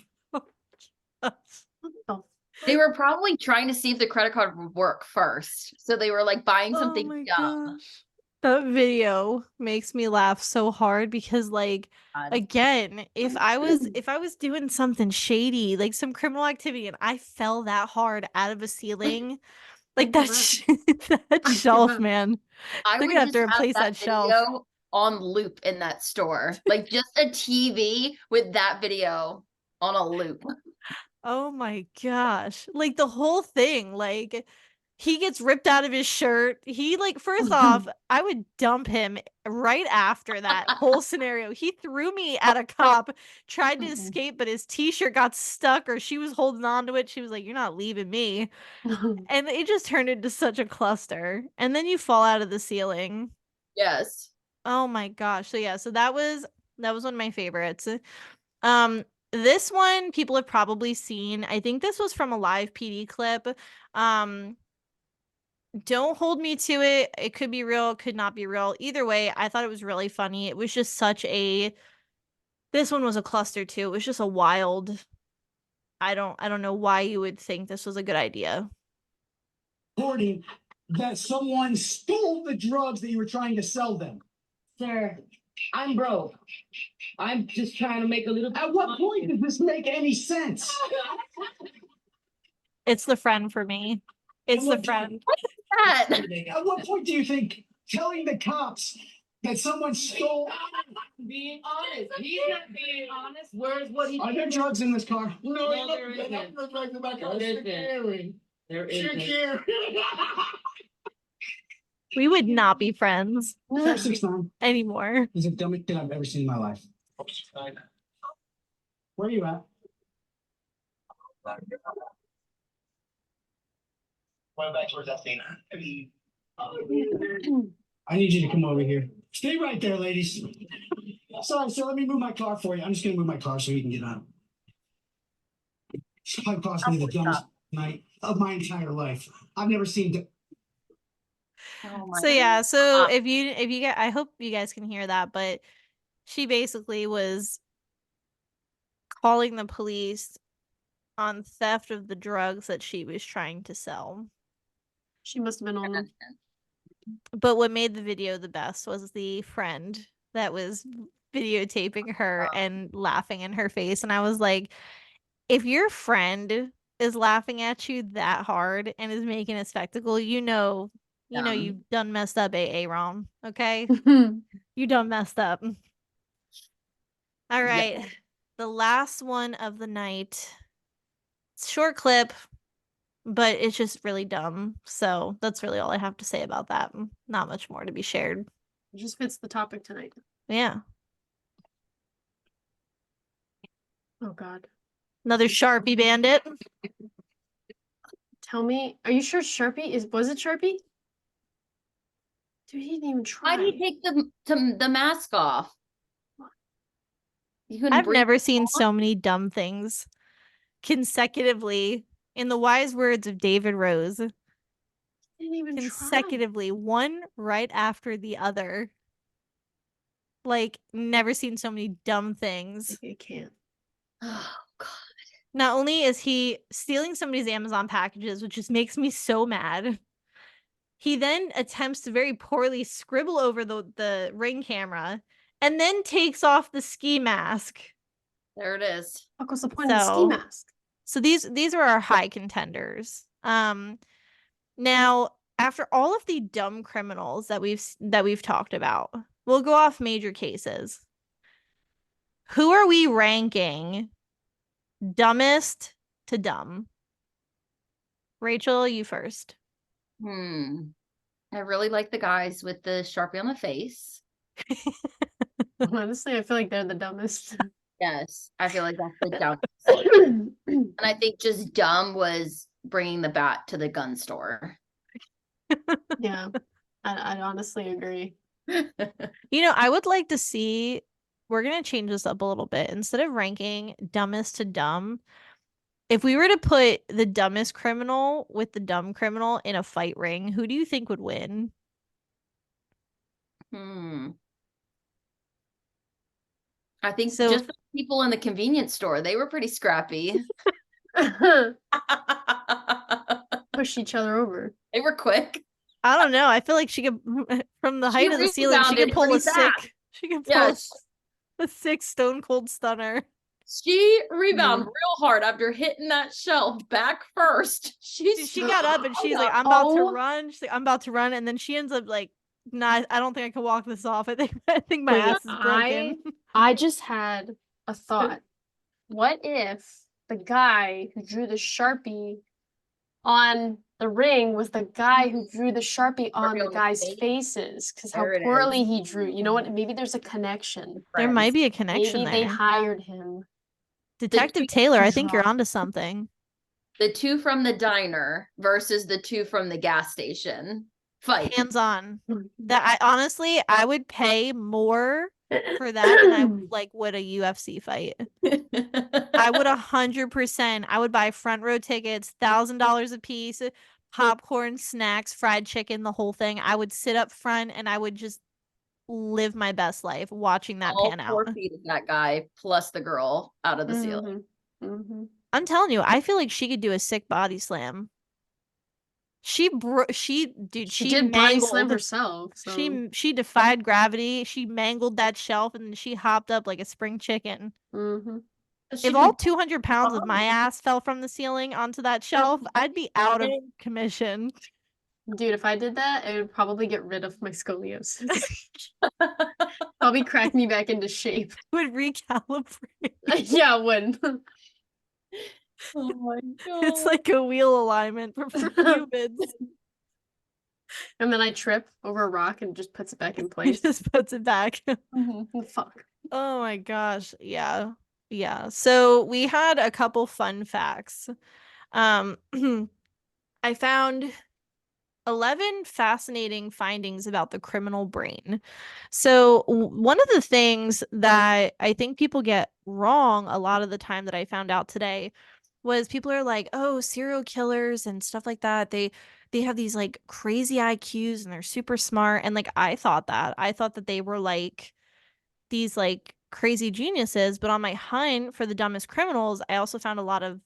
They were probably trying to see if the credit card would work first. So they were like buying Oh something my dumb. gosh. That video makes me laugh so hard because like God. again, if I was doing something shady, like some criminal activity and I fell that hard out of a ceiling, like that that shelf, man. I They're would gonna have just to have replace that that shelf. video on loop in that store. Like just a TV with that video on a loop. Oh my gosh. Like the whole thing, like he gets ripped out of his shirt. He like first off, I would dump him right after that whole scenario. He threw me at a cop, tried to escape, but his t-shirt got stuck or she was holding on to it. She was like, "You're not leaving me." And it just turned into such a cluster. And then you fall out of the ceiling. Yes. Oh my gosh. So yeah, so that was one of my favorites. Um, this one people have probably seen. I think this was from a live PD clip. Um, don't hold me to it. It could be real, could not be real. Either way, I thought it was really funny. It was just such a this one was a cluster too. It was just a wild I don't know why you would think this was a good idea. Reporting that someone stole the drugs that you were trying to sell them. Sir, I'm broke. I'm just trying to make a little. At what point does this make any sense? It's the friend for me. It's the friend. At what point do you think telling the cops that someone stole? Being honest. He's not being honest. Where's what he? Are there drugs in this car? No, there isn't. There isn't. We would not be friends 469 anymore. is the dumbest thing I've ever seen in my life. Where are you at? Going back towards that thing. I need you to come over here. Stay right there, ladies. Sorry, sir. Let me move my car for you. I'm just gonna move my car so you can get out. This probably cost me the dumbest night of my entire life. I've never seen. So yeah, so if you get, I hope you guys can hear that, but she basically was calling the police on theft of the drugs that she was trying to sell. She must have been on them. But what made the video the best was the friend that was videotaping her and laughing in her face. And I was like, if your friend is laughing at you that hard and is making a spectacle, you know you've done messed up, AA Rom. Okay? You done messed up. All right. Yeah. The last one of the night. Short clip, but it's just really dumb. So that's really all I have to say about that. Not much more to be shared. It just fits the topic tonight. Yeah. Oh God. Another Sharpie bandit. Tell me, are you sure Sharpie was it Sharpie? Dude, he didn't even try. Why did he take the mask off? I've never seen so many dumb things consecutively. In the wise words of David Rose, didn't even consecutively, try. One right after the other. Like, never seen so many dumb things. I can't. Oh God. Not only is he stealing somebody's Amazon packages, which just makes me so mad, he then attempts to very poorly scribble over the Ring camera and then takes off the ski mask. There it is. What was the point of the ski mask? So these are our high contenders. Now, after all of the dumb criminals that we've talked about, we'll go off major cases. Who are we ranking dumbest to dumb? Rachel, you first. I really like the guys with the Sharpie on the face. Honestly, I feel like they're the dumbest. Yes, I feel like that's the dumbest. And I think just dumb was bringing the bat to the gun store. Yeah, I honestly agree. I would like to see we're gonna change this up a little bit. Instead of ranking dumbest to dumb, if we were to put the dumbest criminal with the dumb criminal in a fight ring, who do you think would win? I think So just the people in the convenience store, they were pretty scrappy. Push each other over. They were quick. I don't know. I feel like she could, from the She height of the ceiling, she could rebounded pull a pretty fast. sick. She could pull Yes. a sick stone cold stunner. She rebounded real hard after hitting that shelf back first. She got up and she's like, "I'm about to run." She's like, "I'm about to run," and then she ends up like, "Nah, I don't think I can walk this off. I think my Wait, ass is broken." I just had a thought. What if the guy who drew the Sharpie on the ring was the guy who drew the Sharpie on the guys' faces? Because how poorly he drew. You know what? Maybe there's a connection. There might be a connection Maybe they there. hired him. Detective Taylor, I think you're onto something. The two from the diner versus the two from the gas station. Fight. Hands on. That I would pay more for that than I like would a UFC fight. I would 100%. I would buy front row tickets, $1,000 a piece, popcorn, snacks, fried chicken, the whole thing. I would sit up front and I would just live my best life watching that All pan 4 out. feet of that guy plus the girl out of the ceiling. I'm telling you, I feel like she could do a sick body slam. She did body slam herself. So. She defied gravity. She mangled that shelf and then she hopped up like a spring chicken. If all 200 pounds of my ass fell from the ceiling onto that shelf, I'd be out of commission. Dude, if I did that, it would probably get rid of my scoliosis. Probably crack me back into shape. Would recalibrate. Yeah, it would. Oh my god. It's like a wheel alignment for humans. And then I trip over a rock and just puts it back in place. Just puts it back. Fuck. Oh my gosh. Yeah. Yeah. So we had a couple fun facts. I found 11 fascinating findings about the criminal brain. So one of the things that I think people get wrong a lot of the time that I found out today was people are like, "Oh, serial killers and stuff like that. They have these like crazy IQs and they're super smart." And like I thought that they were like these like crazy geniuses, but on my hunt for the dumbest criminals, I also found a lot of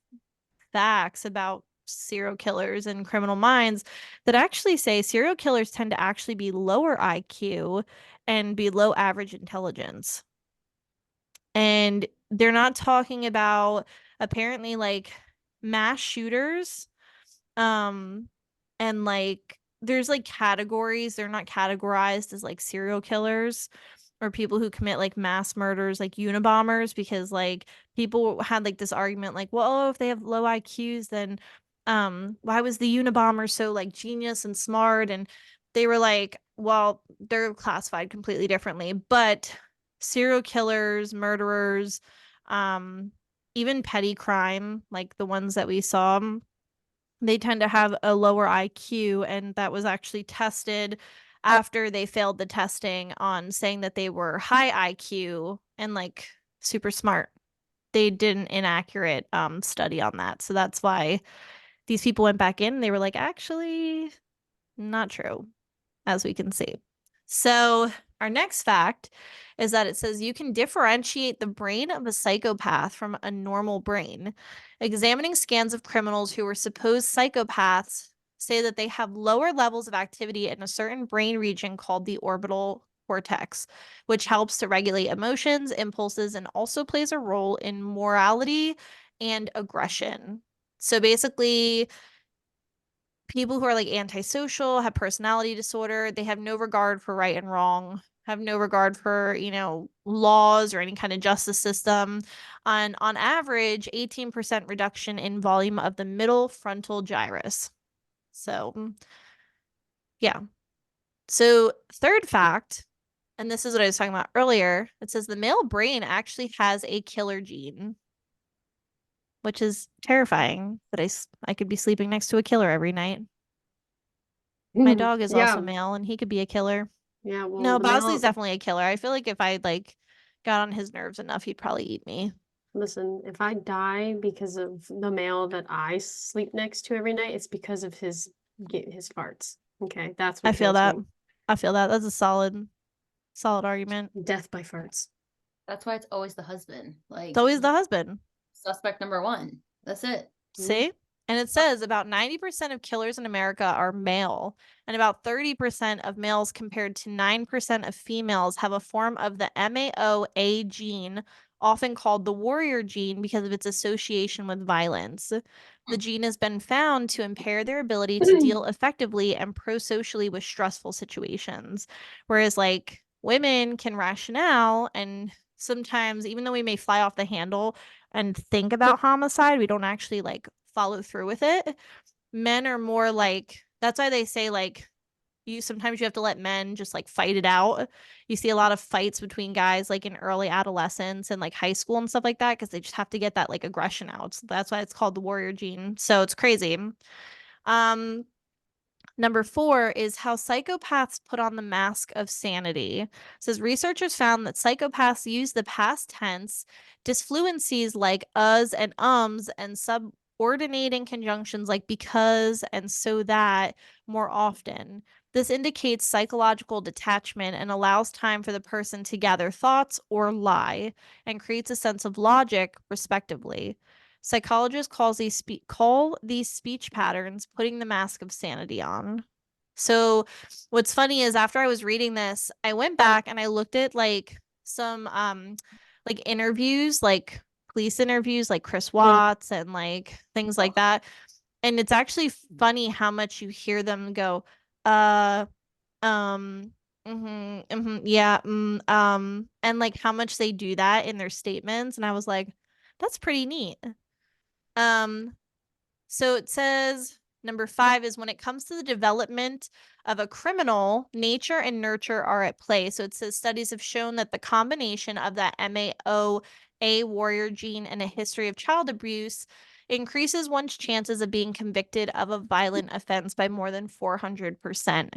facts about serial killers and criminal minds that actually say serial killers tend to actually be lower IQ and below average intelligence. And they're not talking about apparently like mass shooters and like there's like categories. They're not categorized as like serial killers or people who commit like mass murders like Unabombers, because like people had like this argument like, well, if they have low IQs, then why was the Unabomber so like genius and smart? And they were like, well, they're classified completely differently, but serial killers, murderers, even petty crime, like the ones that we saw, they tend to have a lower IQ, and that was actually tested after they failed the testing on saying that they were high IQ and like super smart. They did an inaccurate study on that. So that's why these people went back in and they were like, actually, not true, as we can see. So our next fact is that it says you can differentiate the brain of a psychopath from a normal brain. Examining scans of criminals who were supposed psychopaths say that they have lower levels of activity in a certain brain region called the orbital cortex, which helps to regulate emotions, impulses, and also plays a role in morality and aggression. So basically, people who are like antisocial, have personality disorder, they have no regard for right and wrong, have no regard for, laws or any kind of justice system. On average, 18% reduction in volume of the middle frontal gyrus. So, yeah. So, third fact, and this is what I was talking about earlier, it says the male brain actually has a killer gene, which is terrifying that I could be sleeping next to a killer every night. My dog is also male and he could be a killer. Yeah, well, no, Bosley's definitely a killer. I feel like if I like got on his nerves enough, he'd probably eat me. Listen, if I die because of the male that I sleep next to every night, it's because of his farts. Okay, that's what I feel kills that. me. I feel that. That's a solid argument. Death by farts. That's why it's always the husband. Like It's always the husband. suspect number one. That's it. See? And it says about 90% of killers in America are male, and about 30% of males compared to 9% of females have a form of the MAOA gene, often called the warrior gene because of its association with violence. The gene has been found to impair their ability to deal effectively and pro-socially with stressful situations. Whereas, like, women can rationale, and sometimes, even though we may fly off the handle and think about homicide, we don't actually like follow through with it. Men are more like, that's why they say like sometimes you have to let men just like fight it out. You see a lot of fights between guys like in early adolescence and like high school and stuff like that because they just have to get that like aggression out. So that's why it's called the warrior gene. So it's crazy. Um Number 4 is how psychopaths put on the mask of sanity. It says researchers found that psychopaths use the past tense, disfluencies like us and ums, and subordinating conjunctions like because and so that more often. This indicates psychological detachment and allows time for the person to gather thoughts or lie, and creates a sense of logic, respectively. Psychologists call these speech patterns putting the mask of sanity on. So what's funny is after I was reading this, I went back and I looked at like some like interviews, like police interviews, like Chris Watts and like things like that. And it's actually funny how much you hear them go, um, yeah, and like how much they do that in their statements. And I was like, that's pretty neat. Um, so it says number 5 is when it comes to the development of a criminal, nature and nurture are at play. So it says studies have shown that the combination of that MAOA warrior gene and a history of child abuse increases one's chances of being convicted of a violent offense by more than 400%.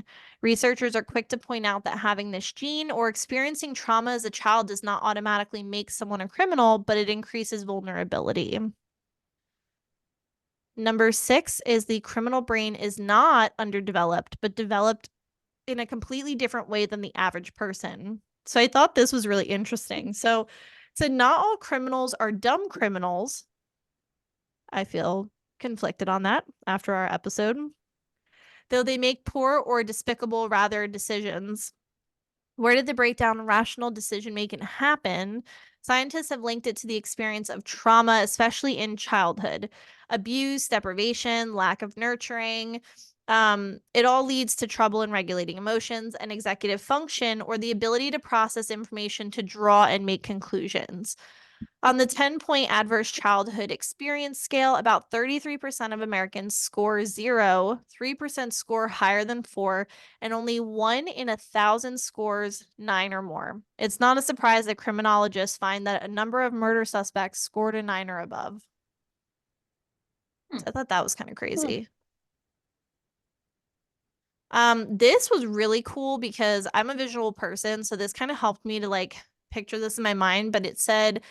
Researchers are quick to point out that having this gene or experiencing trauma as a child does not automatically make someone a criminal, but it increases vulnerability. Number 6 is the criminal brain is not underdeveloped, but developed in a completely different way than the average person. So I thought this was really interesting. So not all criminals are dumb criminals. I feel conflicted on that after our episode. Though they make poor or despicable rather decisions. Where did the breakdown in rational decision making happen? Scientists have linked it to the experience of trauma, especially in childhood. Abuse, deprivation, lack of nurturing. It all leads to trouble in regulating emotions and executive function, or the ability to process information to draw and make conclusions. On the 10-point adverse childhood experience scale, about 33% of Americans score 0, 3% score higher than 4, and only 1 in 1,000 scores 9 or more. It's not a surprise that criminologists find that a number of murder suspects scored a 9 or above. So I thought that was kind of crazy. This was really cool because I'm a visual person, so this kind of helped me to like picture this in my mind, but it said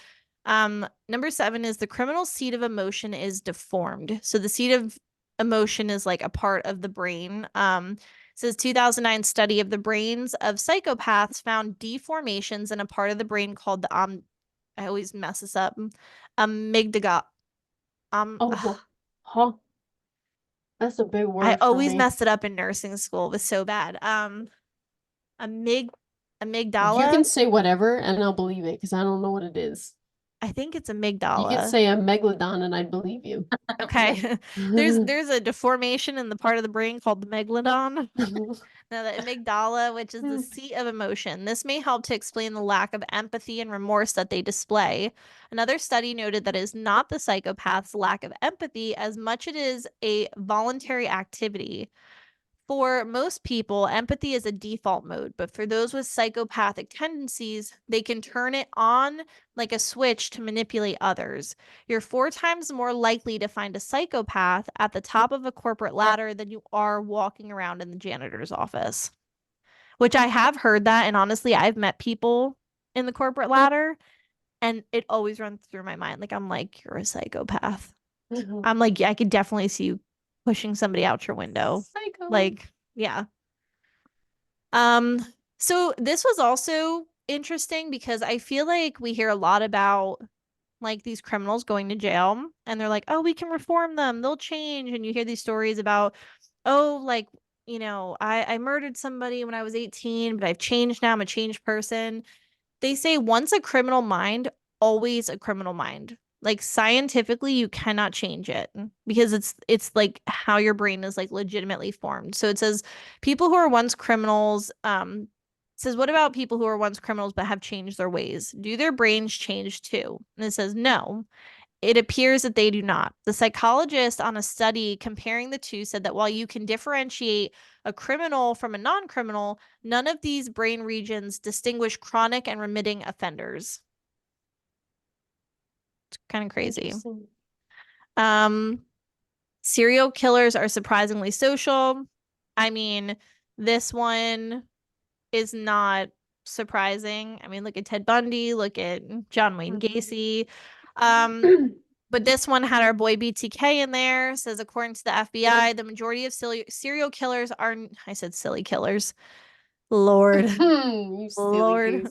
number 7 is the criminal seat of emotion is deformed. So the seat of emotion is like a part of the brain. Says 2009 study of the brains of psychopaths found deformations in a part of the brain called the I always mess this up. Amygdala. Huh. That's a big word I for always me. messed it up in nursing school. It was so bad. Amygdala. You can say whatever and I'll believe it because I don't know what it is. I think it's You amygdala. could say a megalodon and I'd believe you. Okay. There's a deformation in the part of the brain called the megalodon. Now, the amygdala, which is the seat of emotion. This may help to explain the lack of empathy and remorse that they display. Another study noted that it is not the psychopath's lack of empathy as much it is a voluntary activity. For most people, empathy is a default mode, but for those with psychopathic tendencies, they can turn it on like a switch to manipulate others. You're 4 times more likely to find a psychopath at the top of a corporate ladder than you are walking around in the janitor's office. Which I have heard that, and honestly, I've met people in the corporate ladder. And it always runs through my mind. Like, I'm like, you're a psychopath. I'm like, yeah, I could definitely see you pushing somebody out your window. Psycho. Like, yeah. So this was also interesting because I feel like we hear a lot about like these criminals going to jail and they're like, oh, we can reform them, they'll change. And you hear these stories about, oh, like, you know, I murdered somebody when I was 18, but I've changed now, I'm a changed person. They say once a criminal mind, always a criminal mind. Like scientifically, you cannot change it because it's like how your brain is like legitimately formed. So it says people who are once criminals, says what about people who are once criminals but have changed their ways? Do their brains change too? And it says no. It appears that they do not. The psychologist on a study comparing the two said that while you can differentiate a criminal from a non-criminal, none of these brain regions distinguish chronic and remitting offenders. It's kind of crazy. Serial killers are surprisingly social. I mean, this one is not surprising. I mean, look at Ted Bundy, look at John Wayne Gacy. But this one had our boy BTK in there. It says, according to the FBI, the majority of serial killers are, I said silly killers. Lord. Lord.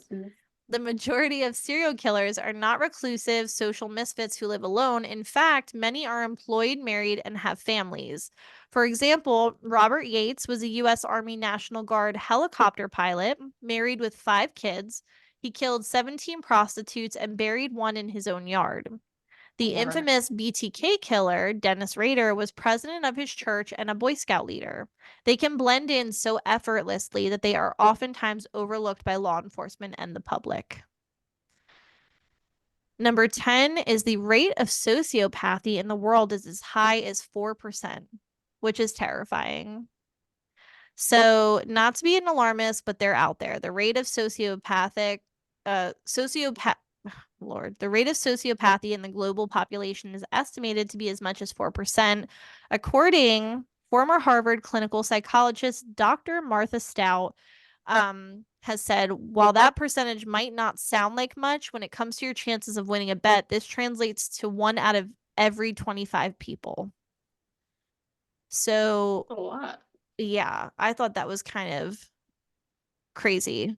The majority of serial killers are not reclusive social misfits who live alone. In fact, many are employed, married, and have families. For example, Robert Yates was a U.S. Army National Guard helicopter pilot, married with 5 kids. He killed 17 prostitutes and buried one in his own yard. The infamous BTK killer, Dennis Rader, was president of his church and a Boy Scout leader. They can blend in so effortlessly that they are oftentimes overlooked by law enforcement and the public. Number 10 is the rate of sociopathy in the world is as high as 4%, which is terrifying. So, not to be an alarmist, but they're out there. The rate of Lord, the rate of sociopathy in the global population is estimated to be as much as 4%. According former Harvard clinical psychologist Dr. Martha Stout has said, while that percentage might not sound like much, when it comes to your chances of winning a bet, this translates to 1 out of every 25 people. So, a lot. Yeah, I thought that was kind of crazy.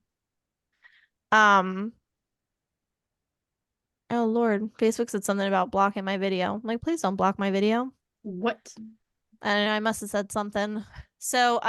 Oh Lord, Facebook said something about blocking my video. I'm like, please don't block my video. What? I don't know, I must have said something. So,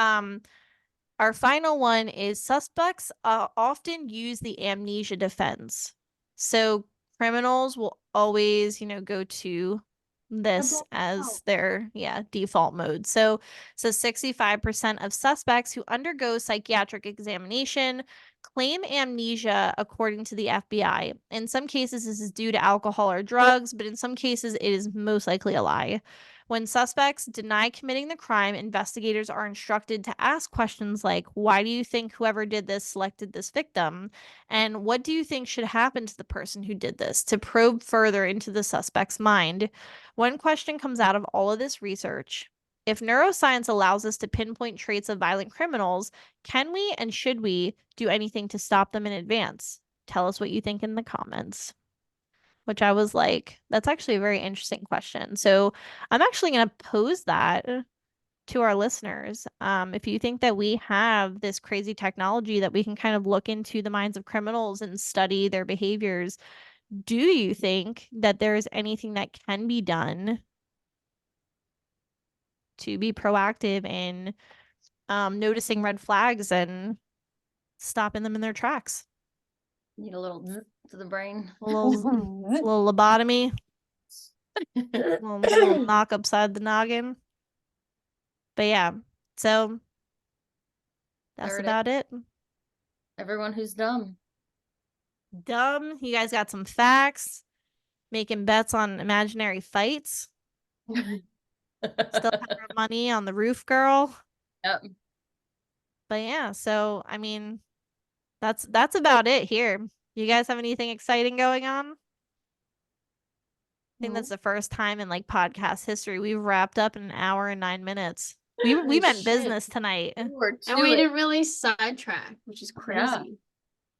our final one is suspects often use the amnesia defense. So criminals will always, go to this as their default mode. So 65% of suspects who undergo psychiatric examination claim amnesia according to the FBI. In some cases, this is due to alcohol or drugs, but in some cases, it is most likely a lie. When suspects deny committing the crime, investigators are instructed to ask questions like, why do you think whoever did this selected this victim? And what do you think should happen to the person who did this, to probe further into the suspect's mind? One question comes out of all of this research. If neuroscience allows us to pinpoint traits of violent criminals, can we and should we do anything to stop them in advance? Tell us what you think in the comments. Which I was like, that's actually a very interesting question. So I'm actually going to pose that to our listeners. If you think that we have this crazy technology that we can kind of look into the minds of criminals and study their behaviors, do you think that there is anything that can be done to be proactive in noticing red flags and stopping them in their tracks? Need a little to the brain. A little lobotomy. little knock upside the noggin. But yeah, so that's about it. Everyone who's dumb. Dumb. You guys got some facts. Making bets on imaginary fights. Still have our money on the roof girl. Yep. But yeah, so I mean, that's about it here. You guys have anything exciting going on? I think that's the first time in like podcast history we've wrapped up in an hour and 9 minutes. We meant business tonight. And we didn't really sidetrack, which is crazy.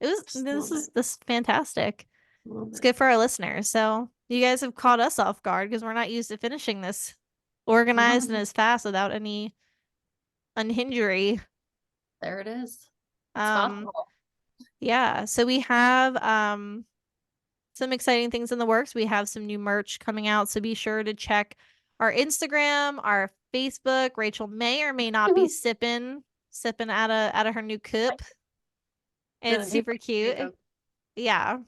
This is fantastic. Love It's it. good for our listeners. So you guys have caught us off guard because we're not used to finishing this organized and as fast without any unhingery. There it is. It's Um, possible. yeah. So we have some exciting things in the works. We have some new merch coming out, so be sure to check our Instagram, our Facebook. Rachel may or may not be sipping out of her new cup. It's super cute. Yeah.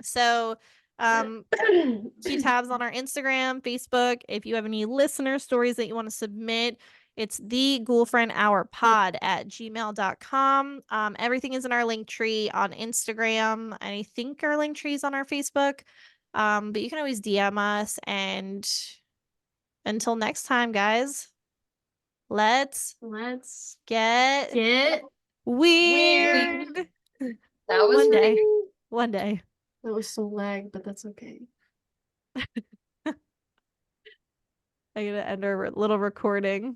So keep tabs on our Instagram, Facebook. If you have any listener stories that you want to submit, it's the Ghoulfriend Hour pod at gmail.com. Everything is in our link tree on Instagram. And I think our link tree is on our Facebook. But you can always DM us. And until next time, guys, let's get weird. That was One day. weird. One day. That was some lag, but that's okay. I'm gonna end our little recording.